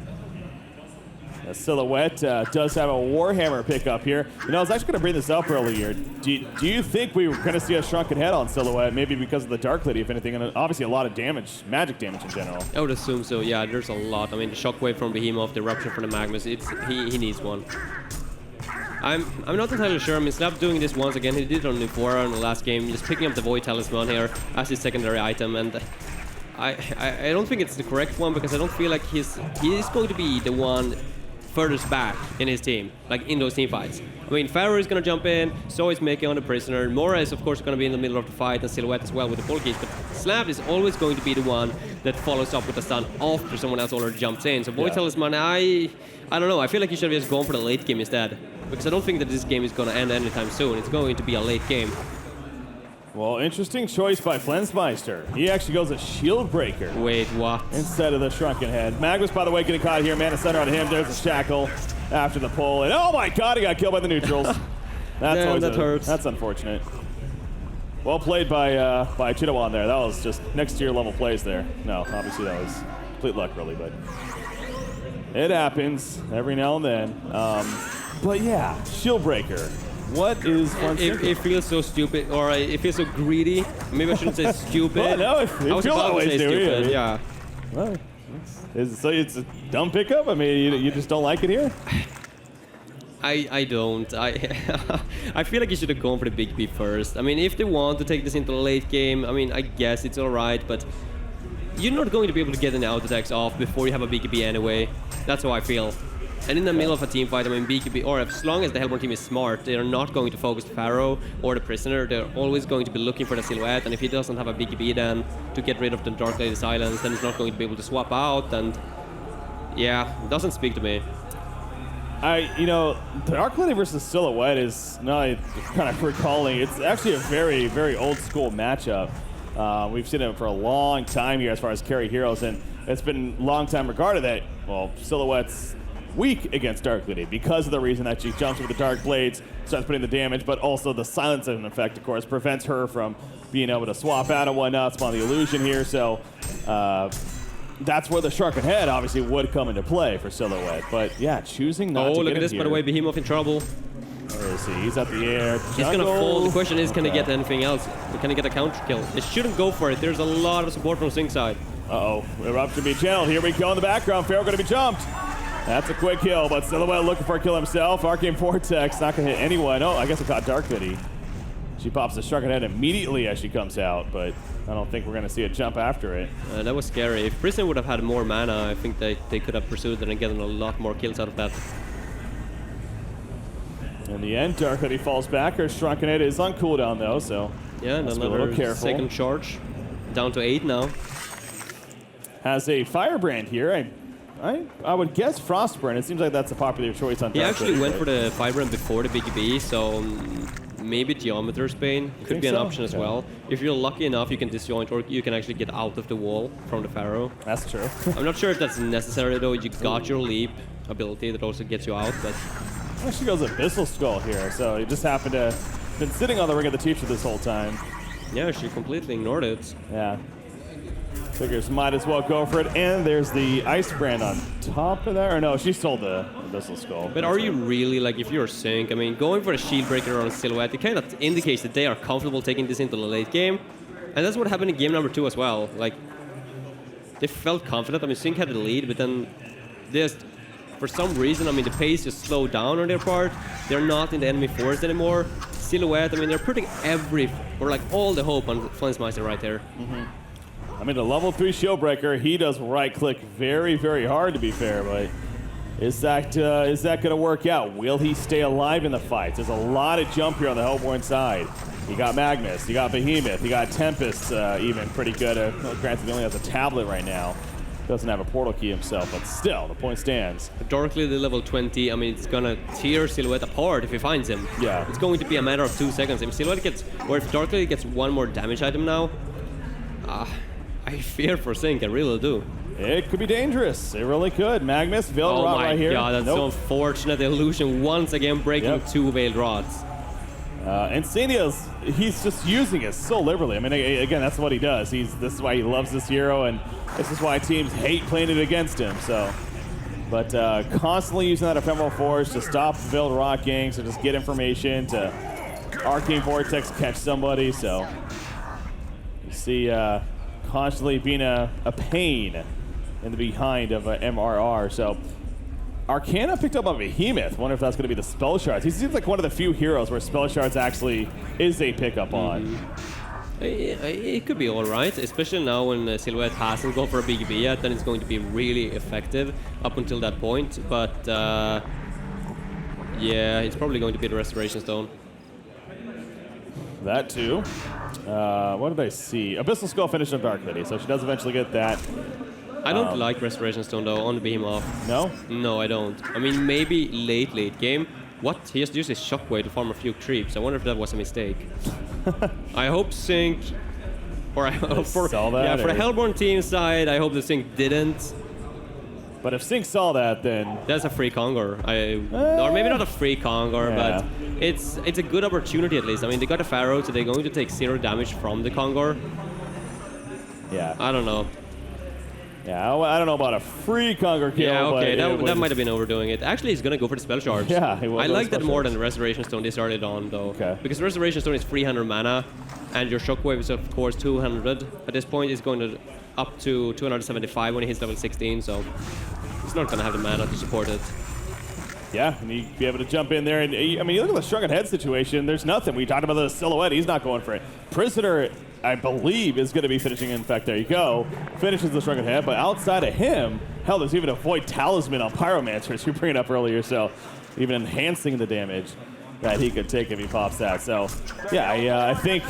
Silhouette does have a Warhammer pickup here. I was actually going to bring this up earlier. Do you think we were going to see a shrunken head on Silhouette, maybe because of the Dark Lady, if anything, and obviously a lot of damage, magic damage in general? I would assume so, yeah. There's a lot. I mean, the Shockwave from Behemoth, the Eruption from the Magnus, he needs one. I'm not entirely sure. I mean, Slap doing this once again. He did it on Nufora in the last game, just picking up the Void Talisman here as his secondary item, and I don't think it's the correct one because I don't feel like he's going to be the one furthest back in his team, like in those team fights. I mean, Pharaoh is going to jump in, so is Mickey on the Prisoner. Mora is, of course, going to be in the middle of the fight, and Silhouette as well with the pull keys. But Slab is always going to be the one that follows up with a stun after someone else already jumps in. So Void Talisman, I don't know. I feel like you should have just gone for the late game instead. Because I don't think that this game is going to end anytime soon. It's going to be a late game. Well, interesting choice by Flensmeister. He actually goes a Shield Breaker. Wait, what? Instead of the Shrunken Head. Magnus, by the way, getting caught here. Mana Center on him. There's a Shackle after the pull. And oh my god, he got killed by the neutrals. Damn, that hurts. That's unfortunate. Well played by Chitawan there. That was just next tier level plays there. No, obviously that was complete luck, really, but it happens every now and then. But yeah, Shield Breaker. What is it feels so stupid, or it feels so greedy. Maybe I shouldn't say stupid. Well, no, it feels that way, stupid. Yeah. Well, so it's a dumb pickup? I mean, you just don't like it here? I don't. I feel like you should have gone for the Big B first. I mean, if they want to take this into the late game, I mean, I guess it's alright, but you're not going to be able to get any auto attacks off before you have a BKB anyway. That's how I feel. And in the middle of a team fight, I mean, BKB, or as long as the Hellborn team is smart, they are not going to focus Pharaoh or the Prisoner. They're always going to be looking for the Silhouette, and if he doesn't have a BKB then to get rid of the Dark Lady Silence, then he's not going to be able to swap out, and yeah, it doesn't speak to me. The Dark Lady versus Silhouette is, now kind of recalling, it's actually a very, very old school matchup. We've seen it for a long time here as far as carry heroes, and it's been a long time regarded that, well, Silhouette's weak against Dark Lady because of the reason that she jumps with the Dark Blades, starts putting the damage, but also the silencing effect, of course, prevents her from being able to swap out and whatnot, spawn the illusion here, so that's where the Shrunken Head obviously would come into play for Silhouette, but yeah, choosing not to get look at this, here. By the way, Behemoth in trouble. Where is he? He's up the air. He's gonna fall. The question is, can he get anything else? Can he get a counter kill? It shouldn't go for it. There's a lot of support from Sing side. Uh-oh, Eruption being channeled. Here we go in the background. Pharaoh gonna be jumped. That's a quick kill, but Silhouette looking for a kill himself. Arcane Vortex, not gonna hit anyone. Oh, I guess it caught Dark Lady. She pops the Shrunken Head immediately as she comes out, but I don't think we're gonna see a jump after it. That was scary. If Prison would have had more mana, I think they could have pursued it and gotten a lot more kills out of that. In the end, Dark Lady falls back. Her Shrunken Head is on cooldown though, so yeah, and another second charge. Down to 8 now. Has a Firebrand here. I would guess Frostburn. It seems like that's a popular choice on Dark Lady. He actually went for the Firebrand before the BKB, so maybe Geometer's Bane could be an option as well. If you're lucky enough, you can disjoint, or you can actually get out of the wall from the Pharaoh. That's true. I'm not sure if that's necessary though. You got your leap ability that also gets you out, but actually goes Abyssal Skull here, so he just happened to been sitting on the Ring of the Teacher this whole time. Yeah, she completely ignored it. Yeah. Figures might as well go for it, and there's the Ice Brand on top of there. Or no, she stole the Abyssal Skull. But are you really, like, if you're Sync, I mean, going for a Shield Breaker on a Silhouette, it kind of indicates that they are comfortable taking this into the late game. And that's what happened in game number 2 as well. Like, they felt confident. I mean, Sync had the lead, but then just, for some reason, I mean, the pace just slowed down on their part. They're not in the enemy forest anymore. Silhouette, I mean, they're putting all the hope on Flensmeister right there. Mm-hmm. I mean, the level 3 Shieldbreaker, he does right-click very, very hard, to be fair, but is that going to work out? Will he stay alive in the fights? There's a lot of jump here on the Hellborn side. You got Magnus, you got Behemoth, you got Tempest, even pretty good. Well, granted, he only has a tablet right now. Doesn't have a portal key himself, but still, the point stands. Dark Lady level 20, I mean, it's gonna tear Silhouette apart if he finds him. Yeah. It's going to be a matter of 2 seconds. If Silhouette gets, or if Dark Lady gets one more damage item now, I fear for Sync, I really do. It could be dangerous. It really could. Magnus, Veiled Rod right here. Oh my god, that's so unfortunate. The illusion once again breaking 2 Veiled Rods. And Senia's, he's just using it so liberally. I mean, again, that's what he does. This is why he loves this hero, and this is why teams hate playing it against him. So, but constantly using that Ephemeral Force to stop Veiled Rock gangs, to just get information, to Arcane Vortex catch somebody. So, you see, constantly being a pain in the behind of MRR. So, Arcana picked up on Behemoth. Wonder if that's going to be the Spell Shards. He seems like one of the few heroes where Spell Shards actually is a pickup on. It could be all right, especially now when Silhouette hasn't gone for a BKB yet, then it's going to be really effective up until that point. But yeah, it's probably going to be the Restoration Stone. That too. What did I see? Abyssal Skull finished on Dark Lady, so she does eventually get that. I don't like Restoration Stone though on the Behemoth. No? No, I don't. I mean, maybe late game. What? He just used his Shockwave to farm a few creeps. I wonder if that was a mistake. I hope Sync, or I hope for saw that, yeah, for the Hellborn team side, I hope the Sync didn't. But if Sync saw that, then That's a free Kongor. Or maybe not a free Kongor, Yeah. but it's a good opportunity at least. I mean, they got a Pharaoh, so they're going to take 0 damage from the Kongor. yeah, I don't know. yeah. I don't know about a free Conquer kill. Yeah, okay, but that might have been overdoing it. Actually, he's gonna go for the spell charge. Yeah, he will I go like spell that more charge. than the Restoration Stone they started on, though. Okay. Because Restoration Stone is 300 mana, and your Shockwave is of course 200. At this point, it's going to up to 275 when he hits level 16, so he's not gonna have the mana to support it. Yeah, and he'd be able to jump in there. And I mean, you look at the Shrunken Head situation. There's nothing. We talked about the Silhouette. He's not going for it. Prisoner, I believe, is going to be finishing. In fact, there you go. Finishes the Shrunken Head. But outside of him, hell, there's even a Void Talisman on Pyromancers you bring it up earlier. So even enhancing the damage that he could take if he pops that. So, yeah, I think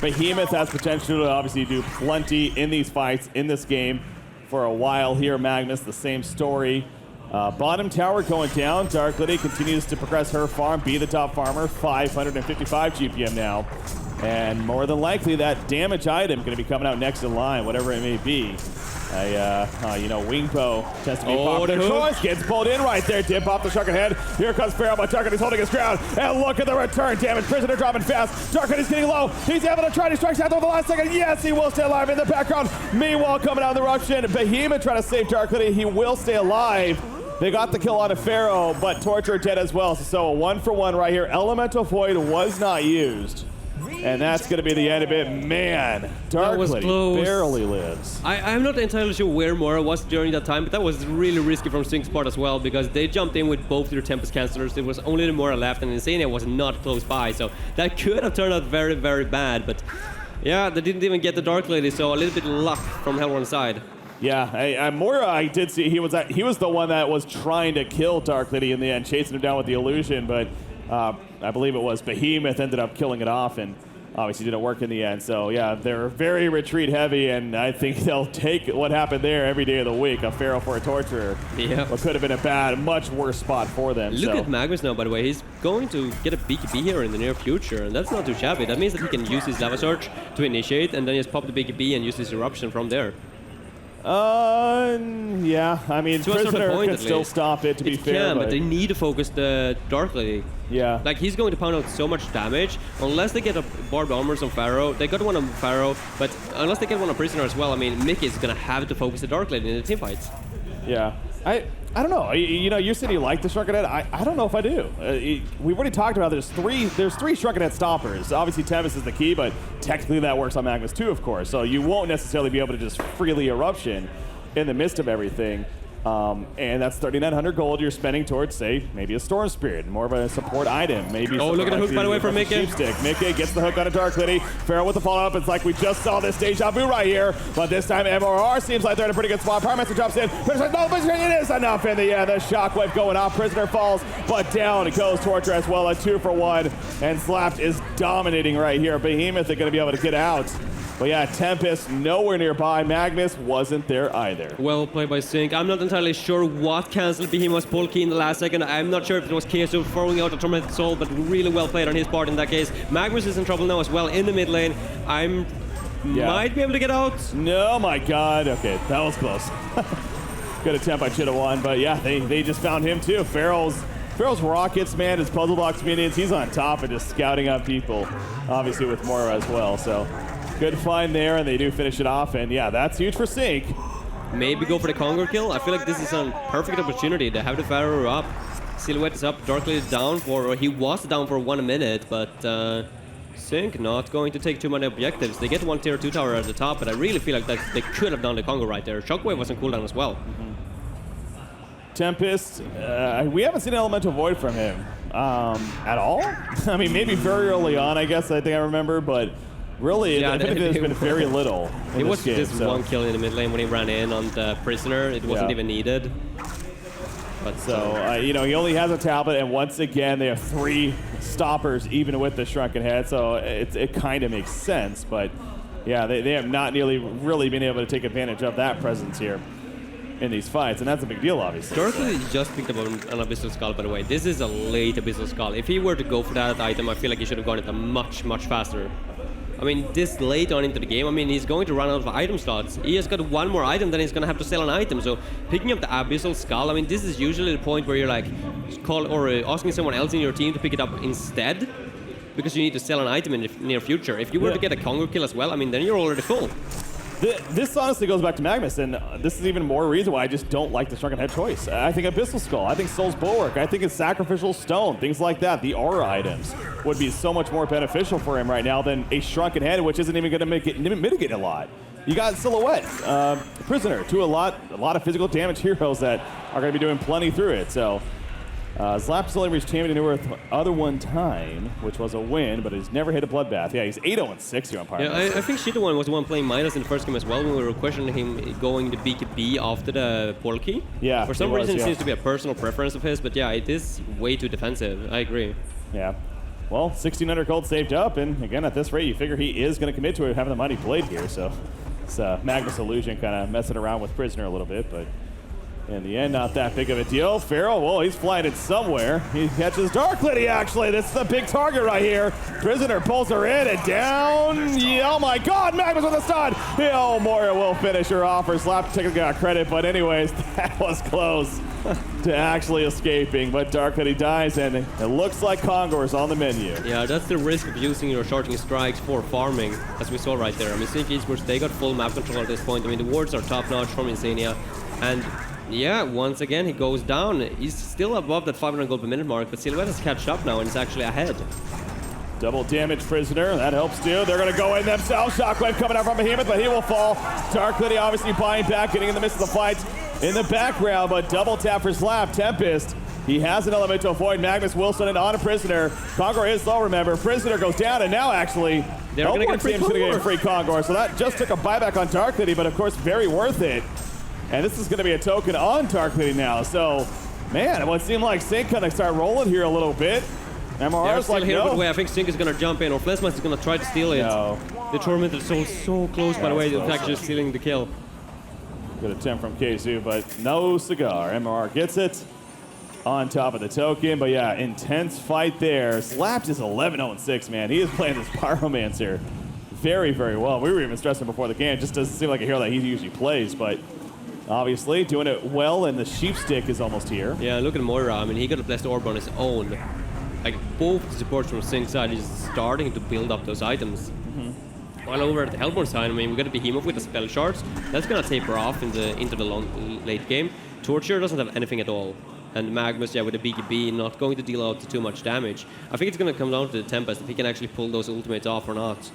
Behemoth has potential to obviously do plenty in these fights, in this game. For a while here, Magnus, the same story. Bottom tower going down. Dark Lady continues to progress her farm, be the top farmer, 555 GPM now. And more than likely, that damage item going to be coming out next in line, whatever it may be. Wingpo tends to be popular the hook. choice. Gets pulled in right there. Dip off the Shrunken Head. Here comes Pharaoh, but Dark Lady's holding his ground. And look at the return damage. Prisoner dropping fast. Dark Lady's getting low. He's able to try to strike out over the last second. Yes, he will stay alive in the background. Meanwhile, coming out of the eruption, Behemoth trying to save Dark Lady. He will stay alive. They got the kill on a Pharaoh, but Torture dead as well. So a 1-for-1 right here. Elemental Void was not used. And that's going to be the end of it. Man, Dark Lady close. barely lives. I'm not entirely sure where Mora was during that time, but that was really risky from Sync's part as well, because they jumped in with both their Tempest Cancelers. There was only the Mora left, and Insania was not close by, so that could have turned out very, very bad. But yeah, they didn't even get the Dark Lady, so a little bit of luck from Hellborn's side. Yeah, Mora, I did see he was the one that was trying to kill Dark Lady in the end, chasing him down with the illusion, but I believe it was Behemoth ended up killing it off, and obviously didn't work in the end. So yeah, they're very retreat heavy, and I think they'll take what happened there every day of the week. A Pharaoh for a Torturer. Yeah. What could have been a much worse spot for them. Look at Magnus now, by the way. He's going to get a BKB here in the near future, and that's not too shabby. That means that he can use his Lava Surge to initiate, and then just pop the BKB and use his Eruption from there. Yeah. I mean, To a certain Prisoner point, could at still least. stop it, to be It fair. can, but they need to focus the Dark Lady. Yeah. Like, he's going to pound out so much damage. Unless they get a Barbed Armors on Pharaoh. They got one on Pharaoh, but unless they get one on Prisoner as well, I mean, Mickey is going to have to focus the Dark Lady in the team fights. Yeah. I don't know. You said you like the Shrunken Head. I don't know if I do. We've already talked about there's three Shrunken Head stoppers. Obviously, Tempest is the key, but technically that works on Magnus too, of course. So you won't necessarily be able to just freely Eruption in the midst of everything. And that's 3,900 gold you're spending towards, say, maybe a Storm Spirit, more of a support item. Maybe. Oh, look at the hook, by the way, from Mickey. Mickey gets the hook on a Dark Lady. Pharaoh with the follow-up. It's like we just saw this deja vu right here, but this time MRR seems like they're in a pretty good spot. Pyromancer drops in. Prisoner, no, it is enough in the end. The Shockwave going off. Prisoner falls, but down it goes Torture as well. A 2-for-1, and Slapped is dominating right here. Behemoth are going to be able to get out. But yeah, Tempest nowhere nearby. Magnus wasn't there either. Well played by Sync. I'm not entirely sure what canceled Behemoth's pull key in the last second. I'm not sure if it was KSO throwing out a Tormented Soul, but really well played on his part in that case. Magnus is in trouble now as well in the mid lane. Might be able to get out. No, my God. Okay, that was close. Good attempt. I should have won, but yeah, they just found him too. Pharaoh's rockets, man, his puzzle box minions, he's on top and just scouting out people, obviously with Mora as well. So good find there, and they do finish it off, and yeah, that's huge for Sync. Maybe go for the Kongor kill. I feel like this is a perfect opportunity to have the Pharaoh up. Silhouette is up, Dark Lady is down for, he was down for 1 minute, but Sync not going to take too many objectives. They get one tier 2 tower at the top, but I really feel like that they could have done the Kongor right there. Shockwave was on cooldown as well. Tempest, we haven't seen Elemental Void from him at all. I mean, maybe very early on, I guess, I think I remember, but Really, Yeah, I think there's been very little in It this was game. just so. one kill in the mid lane when he ran in on the prisoner. It wasn't Yeah. even needed. But So, he only has a tablet, and once again, they have 3 stoppers, even with the shrunken head, so it kind of makes sense, but yeah, they have not nearly really been able to take advantage of that presence here in these fights, and that's a big deal, obviously. Darkly just picked up an Abyssal Skull, by the way. This is a late Abyssal Skull. If he were to go for that item, I feel like he should have gone it much, much faster. I mean, this late on into the game, I mean, he's going to run out of item slots. He has got one more item, then he's going to have to sell an item. So picking up the Abyssal Skull, I mean, this is usually the point where you're like, asking someone else in your team to pick it up instead, because you need to sell an item in the near future. If you were to get a Congo kill as well, I mean, then you're already full. This honestly goes back to Magnus, and this is even more reason why I just don't like the Shrunken Head choice. I think Abyssal Skull, I think Soul's Bulwark, I think it's Sacrificial Stone, things like that. The aura items would be so much more beneficial for him right now than a Shrunken Head, which isn't even going to mitigate a lot. You got Silhouette, Prisoner, a lot of physical damage heroes that are going to be doing plenty through it. So Zlap's only reached champion to Earth other one time, which was a win, but he's never hit a bloodbath. Yeah, he's 8-0-6 here on Pyro. Yeah, I think Shida was the one playing Midas in the first game as well when we were questioning him going to BKB after the portal key. Yeah, for some reason it seems to be a personal preference of his, but yeah, it is way too defensive. I agree. Yeah. Well, 1,600 gold saved up, and again, at this rate, you figure he is going to commit to it having the money played here, so it's Magnus Illusion kind of messing around with Prisoner a little bit, but in the end, not that big of a deal. Pharaoh, well, he's flying it somewhere. He catches Dark Lady, actually. This is a big target right here. Prisoner pulls her in and down. Yeah, oh my God, Magnus with a stun. Oh, Moria will finish her off. Her slap ticket got credit, but anyways, that was close to actually escaping. But Dark Lady dies, and it looks like Kongor is on the menu. Yeah, that's the risk of using your shorting strikes for farming, as we saw right there. I mean, Sync Esports, they got full map control at this point. I mean, the wards are top-notch from Insania, and yeah, once again, he goes down. He's still above that 500 gold per minute mark, but Silhouette has catched up now and is actually ahead. Double damage Prisoner, that helps too. They're going to go in themselves. Shockwave coming out from Behemoth, but he will fall. Dark Lady obviously buying back, getting in the midst of the fight in the background, but double tap for Slap. Tempest, he has an elemental void. Magnus Wilson and on a Prisoner. Kongor is low, remember. Prisoner goes down, and now actually, they're going to get a free Kongor. So that just took a buyback on Dark Lady, but of course, very worth it. And this is going to be a token on Dark Lady now. So, man, it would seem like Sync kind of start rolling here a little bit. MRR's like, here, no. by the way, I think Sync is going to jump in, or Flesmas is going to try to steal it. No. The Tormented Soul so close, by the way, to actually stealing the kill. Good attempt from Keizu, but no cigar. MRR gets it on top of the token. But yeah, intense fight there. Slapped is 11-0-6, man. He is playing this Pyromancer very, very well. We were even stressing before the game. It just doesn't seem like a hero that he usually plays, but obviously doing it well, and the sheep stick is almost here. Yeah, look at Moira. I mean, he got a blessed orb on his own. Like, both the supports from Sync's side is starting to build up those items. While over at the Hellborn side, I mean, we got a Behemoth with the spell shards. That's gonna taper off into the late game. Torture doesn't have anything at all. And Magnus, yeah, with the BKB, not going to deal out too much damage. I think it's gonna come down to the Tempest, if he can actually pull those ultimates off or not.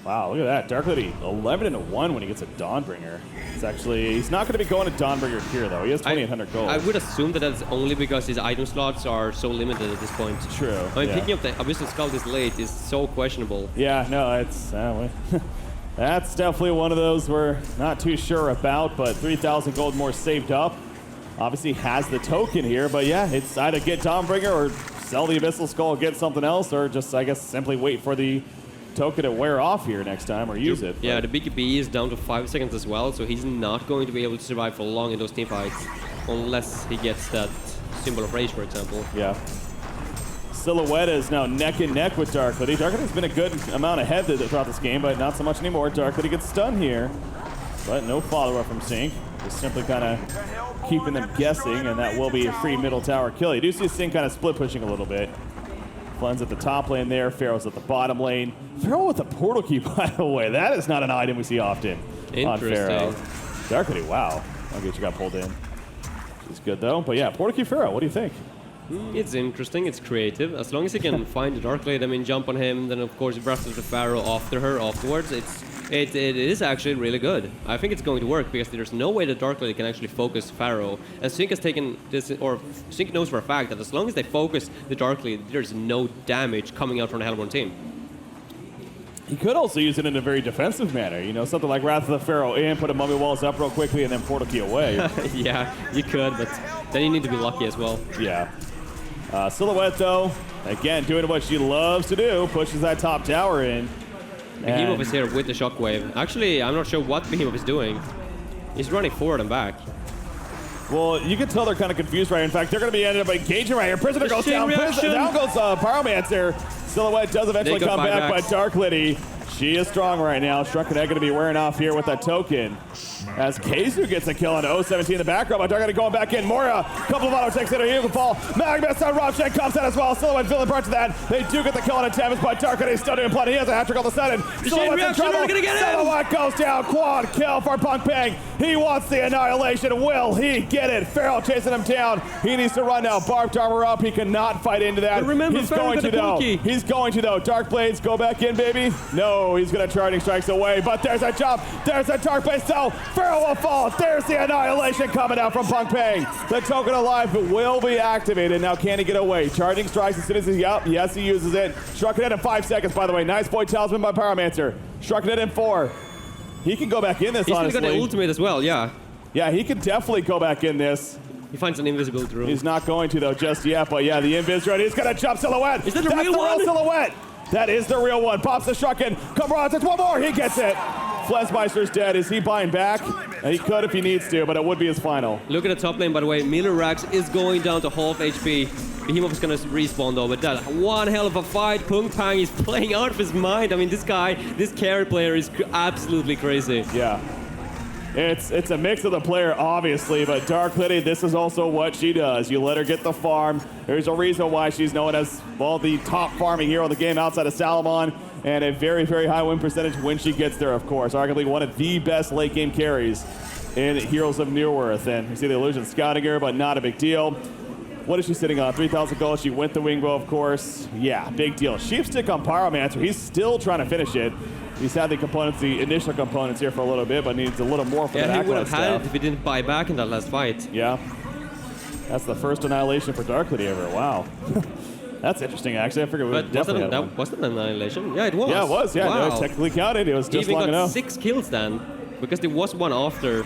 Wow, look at that. Dark Lady 11-1 when he gets a Dawnbringer. It's actually, he's not going to be going to Dawnbringer here, though. He has 2,800 gold. I would assume that that's only because his item slots are so limited at this point. True. I mean, picking up the Abyssal Skull this late is so questionable. Yeah, no, it's that's definitely one of those we're not too sure about, but 3,000 gold more saved up. Obviously has the token here, but yeah, it's either get Dawnbringer or sell the Abyssal Skull, get something else, or just, I guess, simply wait for the token to wear off here next time or use it. Yeah, the BKB is down to 5 seconds as well, so he's not going to be able to survive for long in those team fights unless he gets that Symbol of Rage, for example. Yeah. Silhouette is now neck and neck with Dark Lady. Dark Lady's been a good amount ahead throughout this game, but not so much anymore. Dark Lady gets stunned here, but no follow-up from Sync. Just simply kind of keeping them guessing, and that will be a free middle tower kill. You do see Sync kind of split pushing a little bit. Flynn's at the top lane there. Pharaoh's at the bottom lane. Pharaoh with the portal key, by the way. That is not an item we see often on Pharaoh. Dark Lady, wow. I'll get you got pulled in. She's good, though. But yeah, portal key Pharaoh, what do you think? It's interesting, it's creative. As long as he can find the Dark Lady, I mean, jump on him, then of course Breath of the Pharaoh after her afterwards, it is actually really good. I think it's going to work because there's no way the Dark Lady can actually focus Pharaoh. And Sync has taken this, or Sync knows for a fact that as long as they focus the Dark Lady, there's no damage coming out from the Hellborn team. He could also use it in a very defensive manner. You know, something like Wrath of the Pharaoh in, put a Mummy Walls up real quickly, and then Portal Key away. Yeah, you could, but then you need to be lucky as well. Yeah. Silhouette, though, again, doing what she loves to do, pushes that top tower in. Behemoth is here with the shockwave. Actually, I'm not sure what Behemoth is doing. He's running forward and back. Well, you can tell they're kind of confused right. In fact, they're going to be ended up engaging right here. Prisoner goes down. Down goes Pyromancer. Silhouette does eventually come back, but Dark Liddy, she is strong right now. Shrunken Egg going to be wearing off here with that token. As Keizu gets a kill on 017 in the background, but Dark Liddy going back in. Moira, couple of auto takes in her. He can fall. Magnus on Robshan comes out as well. Silhouette feeling parts of that. They do get the kill on Tempest, but Dark Liddy still doing plenty. He has a hat trick all of a sudden. Silhouette's in trouble. Silhouette goes down. Quad kill for Punk Pang. He wants the annihilation. Will he get it? Farrell chasing him down. He needs to run now. Barbed armor up. He cannot fight into that. But remember, he's going to though. He's going to though. Dark Blades go back in, baby. No, he's going to charging strikes away, but there's a jump. There's a Dark Blade. So Farrell will fall. There's the annihilation coming out from Punk Pang. The token of life will be activated. Now, can he get away? Charging strikes as soon as he's up. Yes, he uses it. Shrunken it in 5 seconds, by the way. Nice boy talisman by Pyromancer. Shrunken it in 4. He can go back in this, honestly. He's got the ultimate as well, yeah. Yeah, he can definitely go back in this. He finds an invisibility room. He's not going to, though, just yet. But, yeah, the invis run. He's going to jump Silhouette. Is that the real one? Silhouette. That is the real one. Pops the Shrunken. Come on, there's one more. He gets it. Flesmeister's dead. Is he buying back? He could if he needs to, but it would be his final. Look at the top lane, by the way. Miller Rax is going down to half HP. Behemoth is going to respawn, though, but that one hell of a fight. Punk Pang is playing out of his mind. I mean, this guy, this carry player is absolutely crazy. Yeah. It's a mix of the player, obviously, but Dark Liddy, this is also what she does. You let her get the farm. There's a reason why she's known as, well, the top farming hero of the game outside of Salamon, and a very, very high win percentage when she gets there, of course. Arguably one of the best late game carries in Heroes of Newerth. And you see the illusion scouting her, but not a big deal. What is she sitting on? 3,000 gold. She went the Wingbow, of course. Yeah, big deal. Sheepstick on Pyromancer. He's still trying to finish it. He's had the components, the initial components here for a little bit, but needs a little more for that Acolyte. Yeah, he would have had stuff. it if he didn't buy back in that last fight. Yeah. That's the first annihilation for Dark Liddy ever. Wow. That's interesting, actually. I figured we would definitely have one. Was that an annihilation? Yeah, it was. Yeah, it was. Yeah, wow. no, it technically counted. It was just long enough. He even got 6 kills then, because there was one after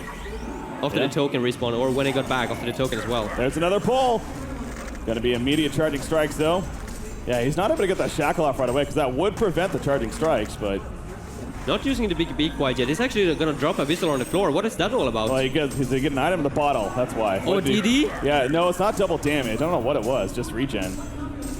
the token respawn, or when he got back after the token as well. There's another pull. Gonna be immediate charging strikes, though. Yeah, he's not able to get that shackle off right away, because that would prevent the charging strikes, but... Not using the BKB quite yet. He's actually gonna drop a whistle on the floor. What is that all about? Well, he gets an item in the bottle. That's why. Oh, DD? Yeah, no, it's not double damage. I don't know what it was. Just regen.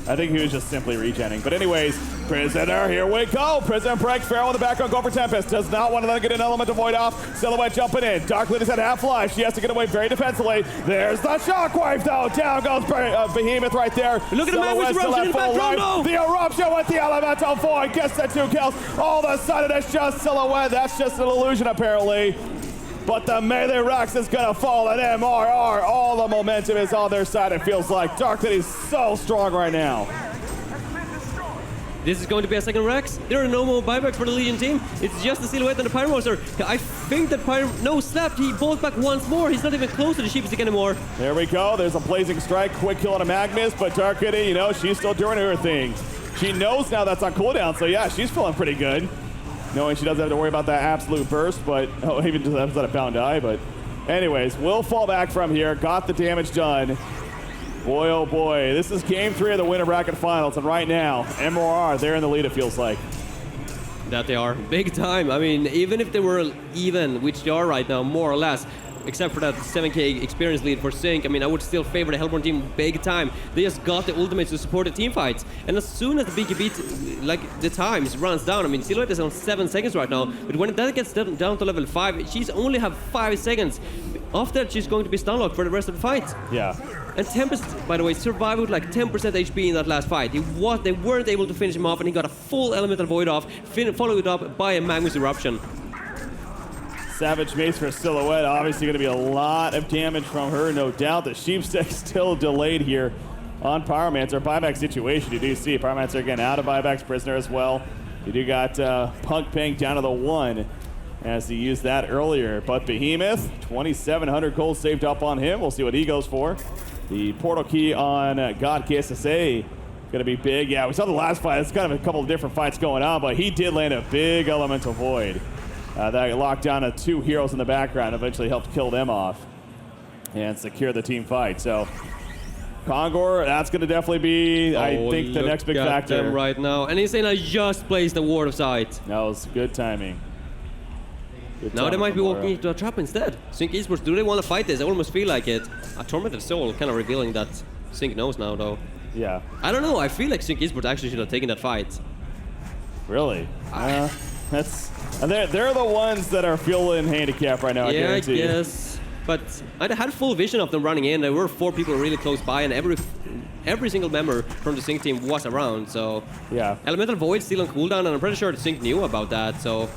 I think he was just simply regenning. But anyways, Prisoner, here we go. Prisoner break. Farrell in the background, go for Tempest. Does not want to let him get an element to void off. Silhouette jumping in. Dark Liddy's at half life. She has to get away very defensively. There's the shockwave, though. Down goes Behemoth right there. Look at the Magnus eruption in the background, though. The eruption with the elemental void gets the 2 kills. All of a sudden, it's just Silhouette. That's just an illusion, apparently. But the melee Rex is going to fall at MRR. All the momentum is on their side, it feels like. Dark Liddy's so strong right now. This is going to be a second Rex. There are no more buybacks for the Legion team. It's just the Silhouette and the Pyromancer. I think that No, slapped. He bought back once more. He's not even close to the Sheepstick anymore. There we go. There's a Blazing Strike. Quick kill on a Magnus. But Dark Liddy, you know, she's still doing her thing. She knows now that's on cooldown. So, yeah, she's feeling pretty good. Knowing she doesn't have to worry about that absolute burst, but even just outside of Pound Eye. But anyways, we'll fall back from here. Got the damage done. Boy, oh boy. This is game 3 of the winter bracket finals. And right now, MRR, they're in the lead, it feels like. That they are. Big time. I mean, even if they were even, which they are right now, more or less, except for that 7k experience lead for Sync, I mean, I would still favor the Hellborn team big time. They just got the ultimates to support the team fights. And as soon as the BKB, like, the times runs down, I mean, Silhouette is on 7 seconds right now, but when that gets down to level 5, she's only have 5 seconds. After that, she's going to be stunlocked for the rest of the fight. Yeah. And Tempest, by the way, survived with like 10% HP in that last fight. They weren't able to finish him off, and he got a full Elemental Void off, followed up by a Magnus Eruption. Savage Mace for Silhouette. Obviously going to be a lot of damage from her, no doubt. The Sheepstick still delayed here on Pyromancer. Buyback situation, you do see. Pyromancer again out of buybacks, Prisoner as well. You do got Punk Pang down to the 1 as he used that earlier. But Behemoth, 2,700 gold saved up on him. We'll see what he goes for. The portal key on God KSSA Going to be big. Yeah, we saw the last fight. It's kind of a couple of different fights going on, but he did land a big elemental void. That locked down 2 heroes in the background, eventually helped kill them off and secure the team fight. So Kongor, that's going to definitely be, I think, the next big factor. Them right now. And Insane just placed the ward of sight. That was good timing. Good now they timing might be from walking into a trap instead. Sync Esports, do they want to fight this? I almost feel like it. A Tormented Soul kind of revealing that Sync knows now, though. Yeah. I don't know. I feel like Sync Esports actually should have taken that fight. Really? They're the ones that are feeling handicapped right now. Yeah, I guess. But I had full vision of them running in. There were 4 people really close by, and every single member from the Sync team was around. So yeah. Elemental Void still on cooldown, and I'm pretty sure the Sync knew about that. So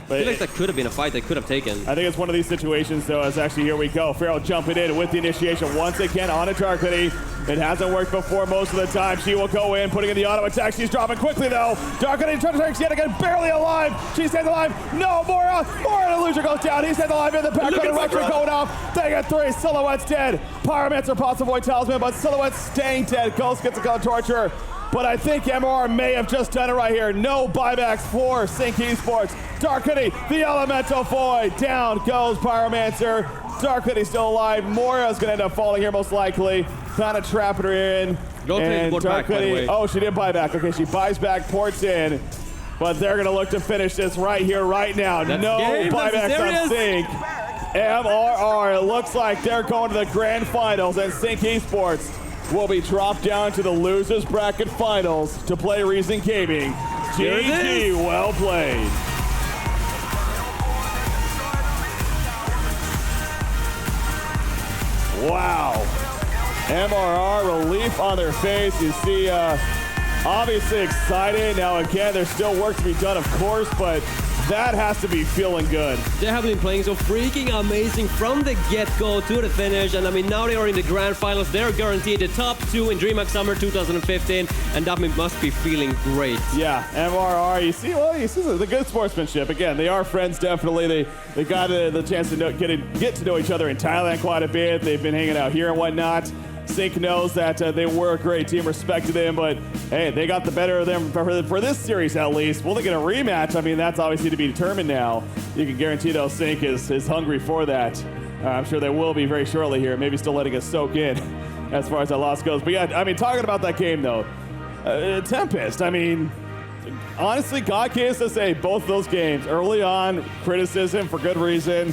I feel like that could have been a fight they could have taken. I think it's one of these situations, though, as actually here we go. Pharaoh jumping in with the initiation once again on a Dark Lady. It hasn't worked before most of the time. She will go in, putting in the auto attack. She's dropping quickly, though. Dark Lady trying to attack yet again, barely alive. She stays alive. No, Mora the loser goes down. He stays alive in the background. The Retro going off. They got 3. Silhouette's dead. Pyromancer pops the Void Talisman, but Silhouette's staying dead. Ghost gets a gun torture. But I think MR may have just done it right here. No buybacks for Sync Esports. Dark Hoodie, the Elemental Void. Down goes Pyromancer. Dark Hoodie still alive. Moira's going to end up falling here most likely. Kind of trapping her in. And Dark Hoodie, oh, she did buy back. Okay, she buys back, ports in. But they're going to look to finish this right here, right now. No buybacks on Sync. MRR, it looks like they're going to the grand finals, and Sync Esports will be dropped down to the losers bracket finals to play Reason Gaming. GG, well played. Wow. MRR, relief on their face. You see, obviously excited. Now again, there's still work to be done, of course, but that has to be feeling good. They have been playing so freaking amazing from the get-go to the finish, and I mean, now they are in the grand finals. They're guaranteed the top 2 in DreamHack Summer 2015, and that must be feeling great. Yeah, MRR, you see the good sportsmanship. Again, they are friends, definitely. They got the chance to get to know each other in Thailand quite a bit. They've been hanging out here and whatnot. Sync knows that they were a great team, respected them, but hey, they got the better of them for this series at least. Will they get a rematch? I mean, that's obviously to be determined now. You can guarantee though Sync is hungry for that. I'm sure they will be very shortly here, maybe still letting us soak in as far as that loss goes. But yeah, I mean, talking about that game though, Tempest, I mean, honestly, God cares to say both of those games, early on, criticism for good reason.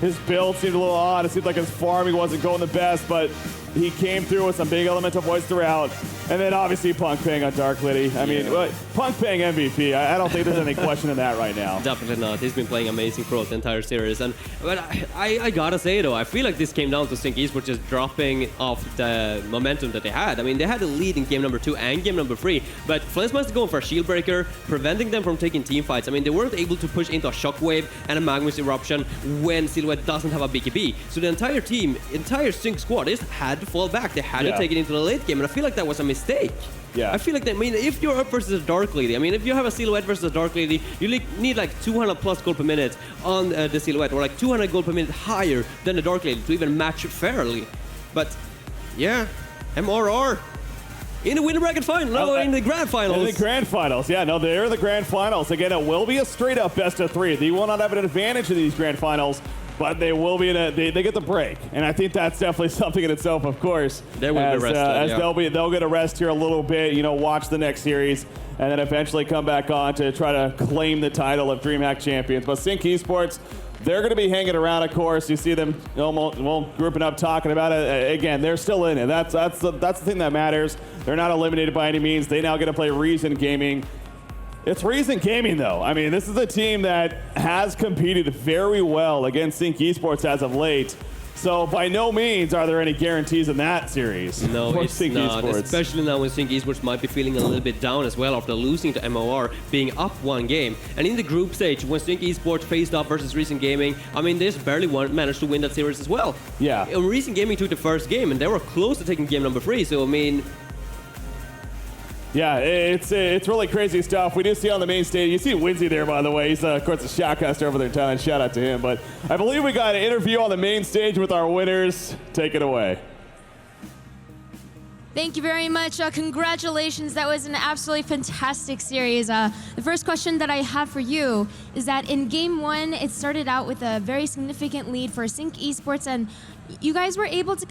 His build seemed a little odd. It seemed like his farming wasn't going the best, but he came through with some big elemental voids throughout. And then obviously Punk Pang on Dark Lady. I mean, Punk Pang MVP. I don't think there's any question in that right now. Definitely not. He's been playing amazing throughout the entire series. But I gotta say though, I feel like this came down to Sync Esports just dropping off the momentum that they had. I mean, they had a lead in game number 2 and game number 3, but Flesmaster going for a shield breaker, preventing them from taking team fights. I mean, they weren't able to push into a shockwave and a Magnus eruption when Silhouette doesn't have a BKB. So the entire team, entire Sync squad, just had to fall back. They had to take it into the late game, and I feel like that was a mistake. Yeah. I feel like that, I mean, if you're up versus a Dark Lady, I mean, if you have a Silhouette versus a Dark Lady, you need like 200 plus gold per minute on the Silhouette, or like 200 gold per minute higher than the Dark Lady to even match fairly. But yeah, MRR in the winner bracket final, no, in the grand finals. In the grand finals, yeah, no, they're in the grand finals. Again, it will be a straight up best of 3. They will not have an advantage in these grand finals, but they will be they get the break, and I think that's definitely something in itself. Of course, they will be rested, they'll get a rest here a little bit. You know, watch the next series, and then eventually come back on to try to claim the title of DreamHack champions. But Sync Esports, they're going to be hanging around. Of course, you see them grouping up, talking about it. Again, they're still in it. That's the thing that matters. They're not eliminated by any means. They now get to play Reason Gaming. It's Reason Gaming, though. I mean, this is a team that has competed very well against Sync Esports as of late. So by no means are there any guarantees in that series. No, for it's Sync not. Esports. Especially now when Sync Esports might be feeling a little bit down as well after losing to MOR, being up 1 game. And in the group stage, when Sync Esports faced up versus Reason Gaming, I mean, they just barely managed to win that series as well. Yeah. And Reason Gaming took the first game, and they were close to taking game number 3. So, I mean, yeah, it's really crazy stuff. We do see on the main stage, you see Winsy there, by the way. He's, of course, a shoutcaster over there in Thailand. Shout out to him. But I believe we got an interview on the main stage with our winners. Take it away. Thank you very much. Congratulations. That was an absolutely fantastic series. The first question that I have for you is that in Game 1, it started out with a very significant lead for Sync Esports, and you guys were able to